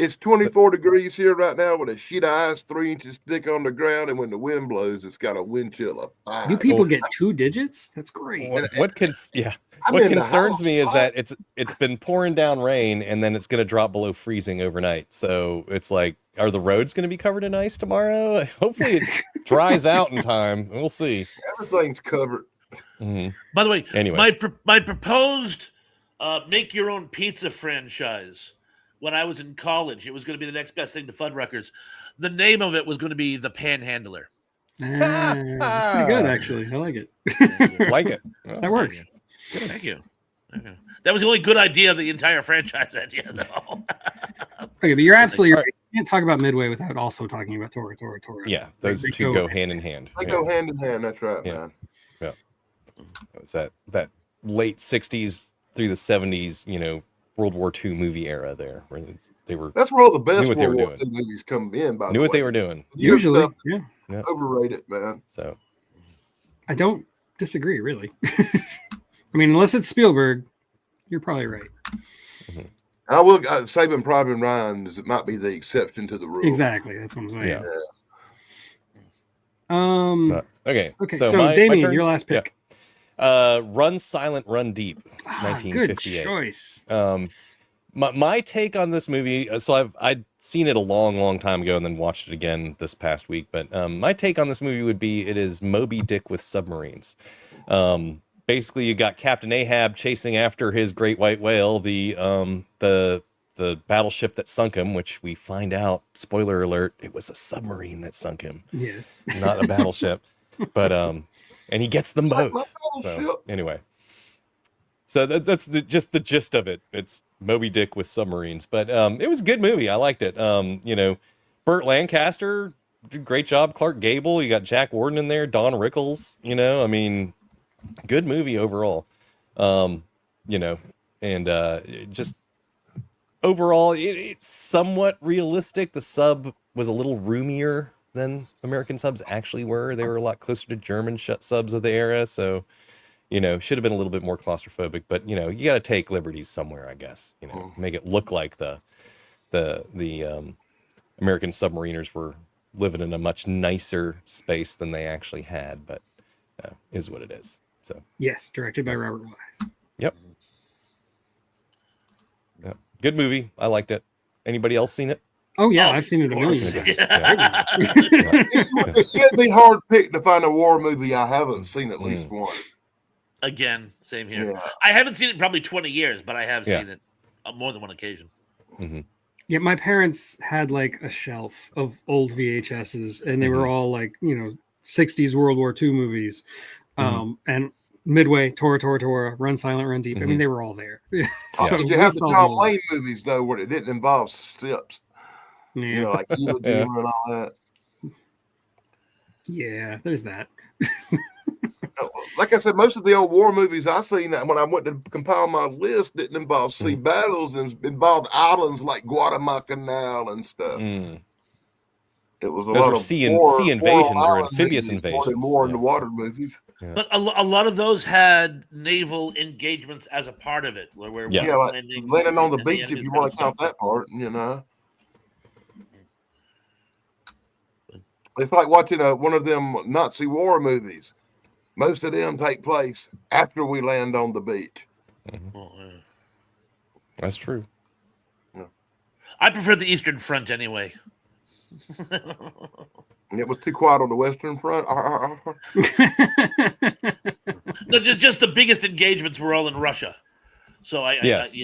It's 24 degrees here right now with a sheet of ice 3 inches thick on the ground, and when the wind blows, it's got a wind chill of 5. You people get 2 digits? That's great. What I'm what in the concerns house. me is that it's been pouring down rain, and then it's going to drop below freezing overnight. So it's like, are the roads going to be covered in ice tomorrow? Hopefully it dries out in time. We'll see. Everything's covered. Mhm. By the way, Anyway. my proposed make your own pizza franchise when I was in college, it was going to be the next best thing to Fuddruckers. The name of it was going to be the Panhandler. That's pretty good, actually. I like it. Like it. That works. Thank you. Okay. That was the only good idea of the entire franchise idea, though. Okay, but you're absolutely right. You can't talk about Midway without also talking about Tora. Yeah, those They two go hand in hand. They Yeah. go hand in hand. That's right, Yeah. man. It was that late 60s through the 70s, World War II movie era there, where they were That's where all the best Knew what they World were War doing. II movies come in. By knew the what way. they were doing. Your Usually, stuff yeah. overrated, man. So I don't disagree, really. I mean, unless it's Spielberg, you're probably right. I will. Saving Private Ryan it might be the exception to the rule. Exactly. That's what I'm saying. yeah. Um. Okay. Okay. So, So, my Damien, turn? your last pick. Run Silent, Run Deep, Good 1958. choice. my take on this movie, so I'd seen it a long time ago and then watched it again this past week, but my take on this movie would be it is Moby Dick with submarines. Basically, you got Captain Ahab chasing after his great white whale, the battleship that sunk him, which we find out, spoiler alert, it was a submarine that sunk him. Yes. Not a battleship. But and he gets them It's like both. my So battleship. anyway. So that's just the gist of it. It's Moby Dick with submarines. But it was a good movie. I liked it. Burt Lancaster, did great job. Clark Gable, you got Jack Warden in there, Don Rickles, I mean, good movie overall. Just overall, it's somewhat realistic. The sub was a little roomier than American subs actually were. They were a lot closer to German subs of the era, so should have been a little bit more claustrophobic. But you got to take liberties somewhere, I guess. Make it look like the American submariners were living in a much nicer space than they actually had. But is what it is. So yes, directed by Robert Wise. Yep. Good movie. I liked it. Anybody else seen it? Oh yeah, Oh, I've seen it a of million course. times. It can't be hard picked to find a war movie I haven't seen at least one. Again, same here. Yeah. I haven't seen it in probably 20 years, but I have Yeah. seen it on more than one occasion. Mm-hmm. Yeah, my parents had like a shelf of old VHSs, and they were all like 60s World War II movies, and Midway, Tora, Run Silent, Run Deep. I mean, they were all there. So you have the John Wayne movies though, where it didn't involve ships. Yeah. Like Iwo Jima and all that. Yeah, there's that. Like I said, most of the old war movies I seen when I went to compile my list didn't involve sea battles and involved islands like Guatemala Canal and stuff. It was a Those lot were of sea war invasions or island amphibious movies invasions. more in the water movies. But a lot of those had naval engagements as a part of it, where Yeah. Yeah, like landing on the and beach if enemy's you kind want of to count stuff. that part, It's like watching one of them Nazi war movies. Most of them take place after we land on the beach. Oh, yeah. That's true. I prefer the Eastern Front anyway. And it was too quiet on the Western Front. No, just the biggest engagements were all in Russia. So Yes.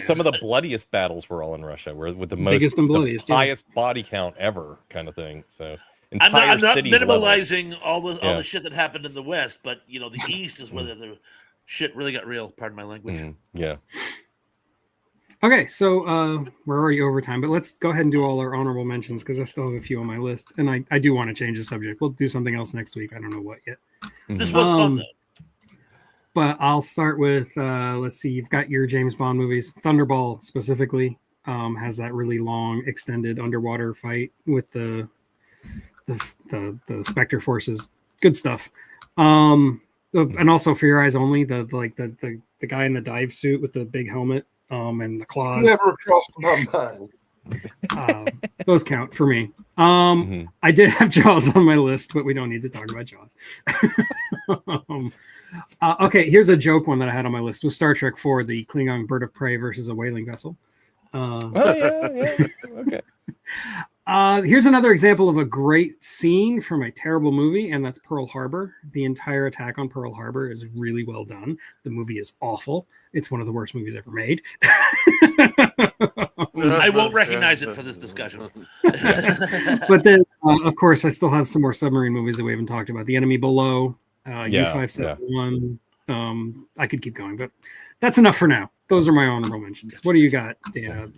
Some of the bloodiest battles were all in Russia, with the Biggest and bloodiest, the yeah. highest body count ever, kind of thing. So I'm not cities leveled. minimalizing all the Yeah. shit that happened in the West, but the East is where the shit really got real. Pardon my language. Yeah. Okay, so we're already over time, but let's go ahead and do all our honorable mentions because I still have a few on my list, and I do want to change the subject. We'll do something else next week. I don't know what yet. This was fun though. But I'll start with let's see. You've got your James Bond movies. Thunderball specifically has that really long, extended underwater fight with the Spectre forces. Good stuff. And also For Your Eyes Only, the guy in the dive suit with the big helmet. And the claws. Never crossed my mind. Those count for me. I did have Jaws on my list, but we don't need to talk about Jaws. Okay, here's a joke one that I had on my list was Star Trek IV, the Klingon bird of prey versus a whaling vessel. Okay. Here's another example of a great scene from a terrible movie, and that's Pearl Harbor. The entire attack on Pearl Harbor is really well done. The movie is awful. It's one of the worst movies ever made. I won't recognize it for this discussion. But then, of course, I still have some more submarine movies that we haven't talked about. The Enemy Below, U-571. I could keep going, but that's enough for now. Those are my honorable mentions. What do you got, Dan?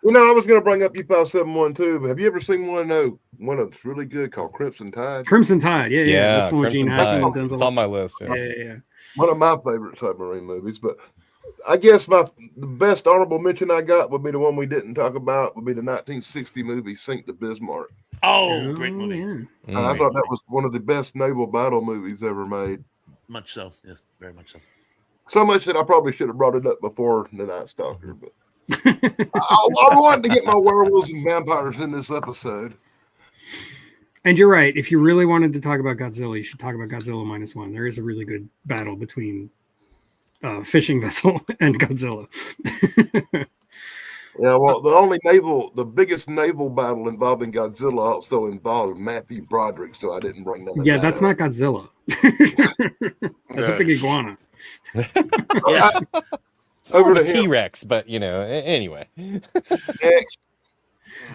I was going to bring up U-571 too, but have you ever seen one that's really good called Crimson Tide? Crimson Tide, yeah. That's the one with Crimson Gene Hackman and Tide. Denzel. It's on my list. Yeah. One of my favorite submarine movies, but I guess the best honorable mention I got would be the one we didn't talk about, would be the 1960 movie Sink the Bismarck. Oh, great movie. Yeah. And I thought that was one of the best naval battle movies ever made. Much so. Yes, very much so. So much that I probably should have brought it up before The Night Stalker, but I wanted to get my werewolves and vampires in this episode. And you're right. If you really wanted to talk about Godzilla, you should talk about Godzilla -1. There is a really good battle between fishing vessel and Godzilla. Yeah, well, the biggest naval battle involving Godzilla also involved Matthew Broderick, so I didn't bring none of Yeah, that that's up. not Godzilla. That's a big iguana. Yeah. It's more Over of a to him. T-Rex, but anyway. Next,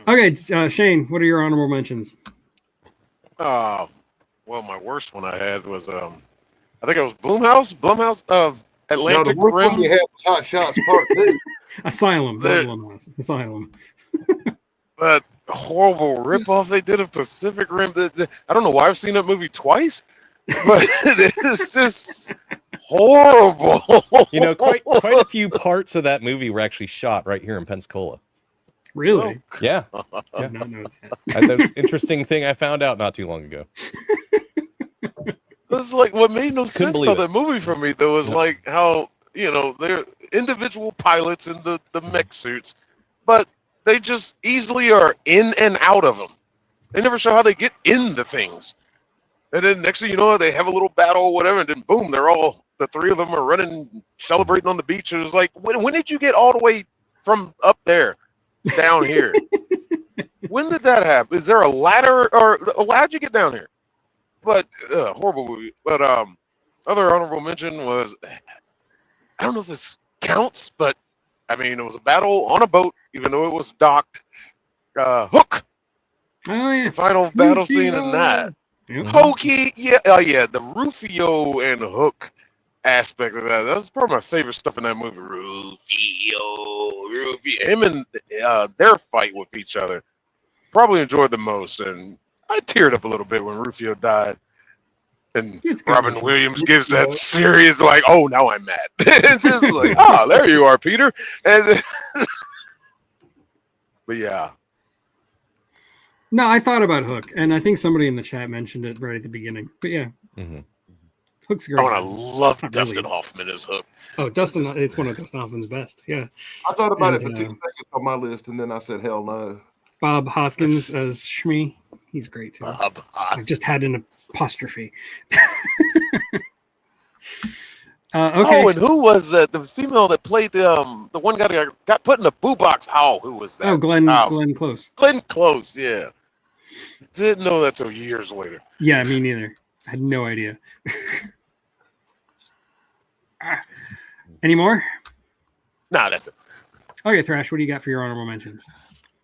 Okay, Shane, what are your honorable mentions? Well, my worst one I had was I think it was Blumhouse, now the Atlantic worst Rim. one you have is Hot Shots Part 2. Asylum. The- Asylum. That horrible ripoff they did of Pacific Rim. I don't know why I've seen that movie twice, but it's just horrible. Quite a few parts of that movie were actually shot right here in Pensacola. Really? Yeah, I did not know that. that was an interesting thing I found out not too long ago. It's like what made no sense believe about it. that movie for me though was Yep. like how they're individual pilots in the mech suits, but they just easily are in and out of them. They never show how they get in the things, and then next thing you know, they have a little battle or whatever, and then boom, the three of them are running, celebrating on the beach. It was like, when did you get all the way from up there down here? When did that happen? Is there a ladder, or how'd you get down here? But horrible movie. But other honorable mention was, I don't know if this counts, but I mean, it was a battle on a boat, even though it was docked. Hook, Oh yeah. the final battle scene in that. Yep. Hokey, yeah, the Rufio and Hook aspect of that. That's probably my favorite stuff in that movie. Rufio, him and their fight with each other. Probably enjoyed the most, and I teared up a little bit when Rufio died. And It's good. Robin Williams gives that serious, like, oh, now I'm mad. It's just like, oh, there you are, Peter. And but yeah. No, I thought about Hook, and I think somebody in the chat mentioned it right at the beginning. But yeah, Mm-hmm. Hook's great. Oh, and I love Not Dustin really. Hoffman as Hook. Oh, Dustin, it's one of Dustin Hoffman's best. Yeah. I thought about it And, for 2 seconds on my list, and then I said, hell no. Bob Hoskins as Shmi. He's great too. I just had an apostrophe. Okay. Oh, and who was the female that played the one guy that got put in the boo box? Oh, who was that? Oh, Glenn Close. Glenn Close, yeah. Didn't know that till years later. Yeah, me neither. I had no idea. Any more? Nah, that's it. Okay, Thrash, what do you got for your honorable mentions?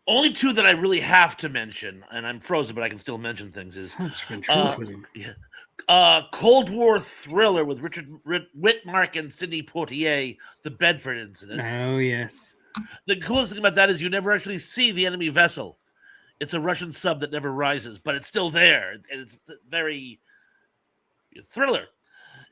Only two that I really have to mention, and I'm frozen, but I can still mention things. Is Such ventriloquism. Cold War thriller with Richard Whitmark and Sidney Poitier, the Bedford incident. Oh yes. The coolest thing about that is you never actually see the enemy vessel. It's a Russian sub that never rises, but it's still there, and it's very thriller.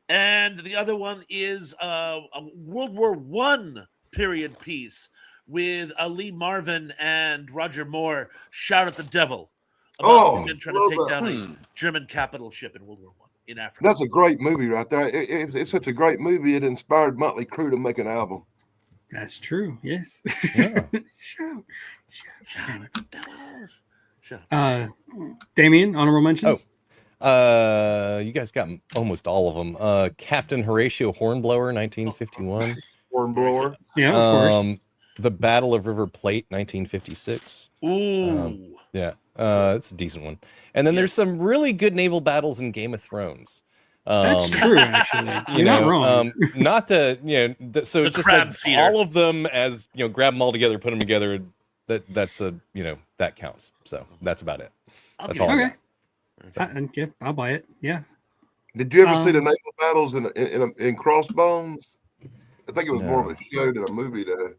And the other one is a World War I period piece with Lee Marvin and Roger Moore shout at the devil about men trying to take down a German capital ship in World War I in Africa. That's a great movie right there. It's such a great movie. It inspired Motley Crue to make an album. That's true. Yes. Yeah. Shout. Shout at the devil. Shout. Damien, honorable mentions. You guys got almost all of them. Captain Horatio Hornblower, 1951. Hornblower. Yeah, of course. The Battle of River Plate, 1956. Ooh. Yeah, it's a decent one. And then there's some really good naval battles in Game of Thrones. That's true, actually. You're not wrong. Not to so The just crab like feeder. all of them as grab them all together, put them together. That's that counts. So that's about it. That's all. I got. Okay. I'll buy it. Yeah. Did you ever see the naval battles in Crossbones? I think it was more of a show than a movie, though.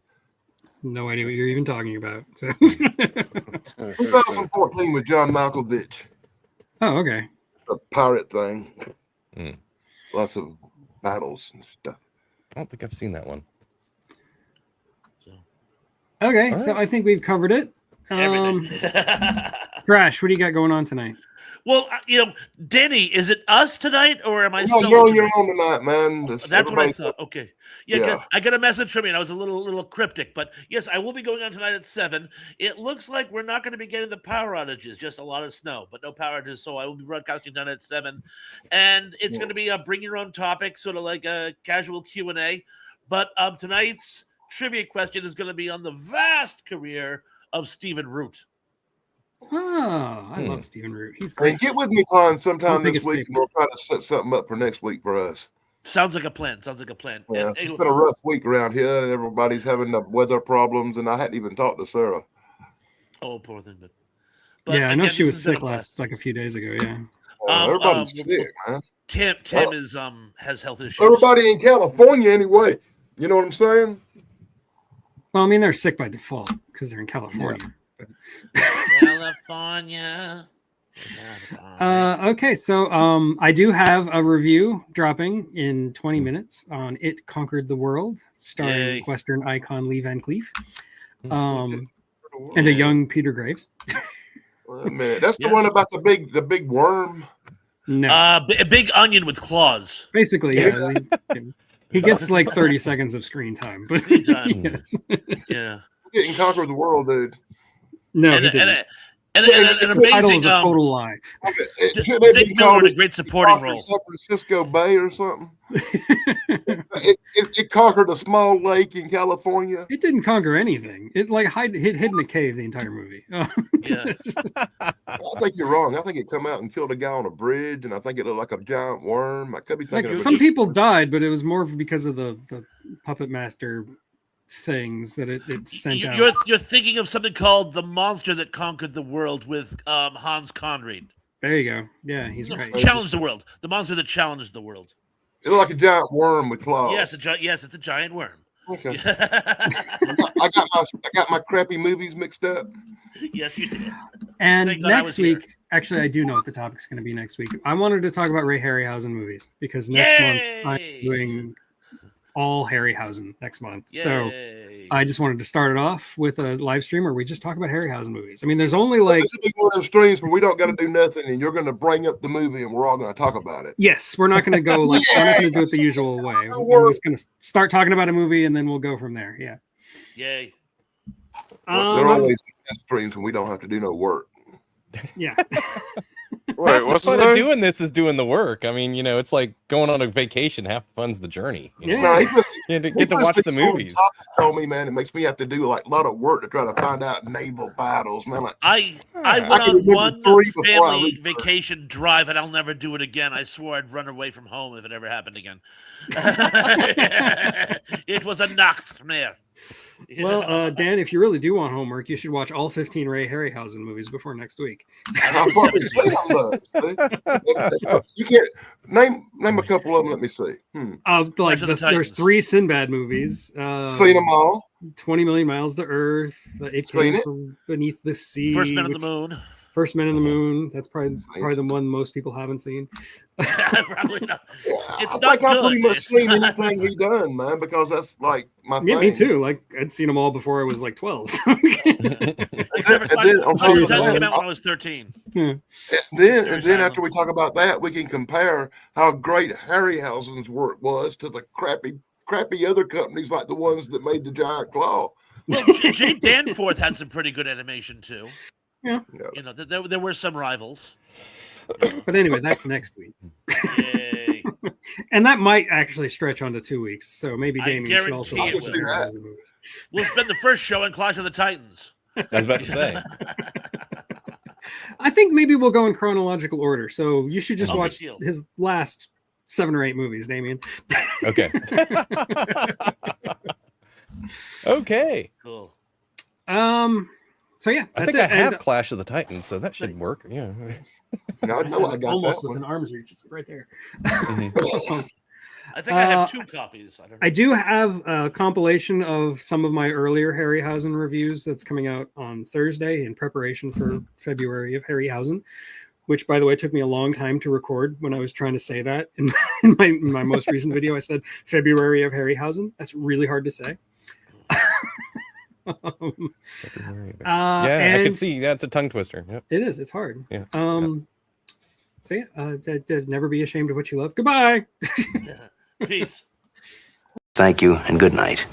No idea what you're even talking about. So. 2014 with John Malkovich. Oh, okay. A pirate thing. Mm. Lots of battles and stuff. I don't think I've seen that one. Okay, All so right. I think we've covered it. Everything. Crash, what do you got going on tonight? Well, Danny, is it us tonight or am I No, solo you're on your tonight? own tonight, man. That's what I Everybody's- thought. Okay. Yeah, Yeah. I got a message from you, and I was a little cryptic, but yes, I will be going on tonight at 7. It looks like we're not going to be getting the power outages, just a lot of snow, but no power outages. So I will be broadcasting tonight at 7, and it's going to be a bring your own topic, sort of like a casual Q&A. But tonight's trivia question is going to be on the vast career of Stephen Root. Oh, I love Stephen Root. He's Hey, great. get with me, Con, sometime Don't take this a week, stick. and we'll try to set something up for next week for us. Sounds like a plan. Yeah, And- it's been a rough week around here, and everybody's having the weather problems, and I hadn't even talked to Sarah. Oh, poor thing. But Yeah, I know again, she this was has been a sick last, blast. like a few days ago. Yeah. Everybody's sick, man. Tim is has health issues. Everybody in California, anyway. You know what I'm saying? Well, I mean, they're sick by default because they're in California. California. Okay, so I do have a review dropping in 20 minutes on It Conquered the World, starring Yay. Western icon Lee Van Cleef, and a young Peter Graves. Wait a minute. That's the Yes. one about the big worm. No, A big onion with claws. basically, yeah. He gets like 30 seconds of screen time, but Screen time. yes. Yeah. Getting conquer the world, dude. No, And he didn't. an The title amazing is a total lie. Should they Dick be Miller called in a great supporting role. San Francisco Bay or something? it conquered a small lake in California. It didn't conquer anything. It like hid in a cave the entire movie. Yeah. I think you're wrong. I think it come out and killed a guy on a bridge, and I think it looked like a giant worm. I could be thinking Like of some people died, but it was more because of the puppet master things that it sent out. You're thinking of something called The Monster That Conquered the World with Hans Conried. There you go. Yeah, he's No, right. Challenged the World. The Monster That Challenged the World. it looked like a giant worm with claws. Yes, it's a giant worm. Okay. I got my crappy movies mixed up. Yes, you did. And Thank God I next was here. week, actually, I do know what the topic's going to be next week. I wanted to talk about Ray Harryhausen movies because next month I'm Yay! doing all Harryhausen next month. So Yay. I just wanted to start it off with a live stream where we just talk about Harryhausen movies. I mean, there's only like, This will be one of those streams where we don't got to do nothing, and you're going to bring up the movie, and we're all going to talk about it. yes, we're not going to go like, we're not going to do it the usual way. We're just going to start talking about a movie and then we'll go from there. Yeah. Yay. There are always streams when we don't have to do no work. Yeah. Wait, Half the what's the fun of name? doing this is doing the work. I mean, it's like going on a vacation. Half the fun's the journey. Yeah. No, he puts, You get he to puts watch the these on movies. top of me, man. It makes me have to do like a lot of work to try to find out naval battles, man. Like, I I went can on remember one 3 before I family leave for- vacation drive, and I'll never do it again. I swore I'd run away from home if it ever happened again. It was a nightmare. Well, Dan, if you really do want homework, you should watch all 15 Ray Harryhausen movies before next week. I'll probably say on those. See? You can't name a couple of them. Let me see. Like Clash of the there's Titans. 3 Sinbad movies. Clean them all. 20 Million Miles to Earth. It Clean Came it. from Beneath the Sea. First Man on the which- Moon. First Men in the Moon. That's probably the one most people haven't seen. Probably not. Yeah, It's I not think I've pretty good. much It's seen not- anything he done, man, because that's like my Yeah, me thing. too. Like I'd seen them all before I was like 12. Except for And Clash then of on the top of Titans that- came out when I was 13. And Serious then Island. after we talk about that, we can compare how great Harryhausen's work was to the crappy other companies like the ones that made the giant claw. Well, Jay Danforth had some pretty good animation too. Yeah. There were some rivals. But anyway, that's next week. Yay. And that might actually stretch onto 2 weeks. So maybe I Damien should also guarantee watch it the will. Harryhausen movies. We'll spend the first show in Clash of the Titans. I was about to say. I think maybe we'll go in chronological order. So you should just Okay, watch deal. his last 7 or 8 movies, Damien. Okay. Okay. Cool. So yeah, I that's think it. I have And Clash of the Titans, so that should work. Yeah. I know I got almost that within one. arm's reach. It's right there. I think I have 2 copies. I don't know. I do have a compilation of some of my earlier Harryhausen reviews that's coming out on Thursday in preparation for February of Harryhausen, which, by the way, took me a long time to record when I was trying to say that in my most recent video. I said February of Harryhausen. That's really hard to say. February. Yeah, I could and see. That's a tongue twister. Yep. it is. It's hard. Yeah. So yeah, never be ashamed of what you love. Goodbye. Peace. Thank you and good night.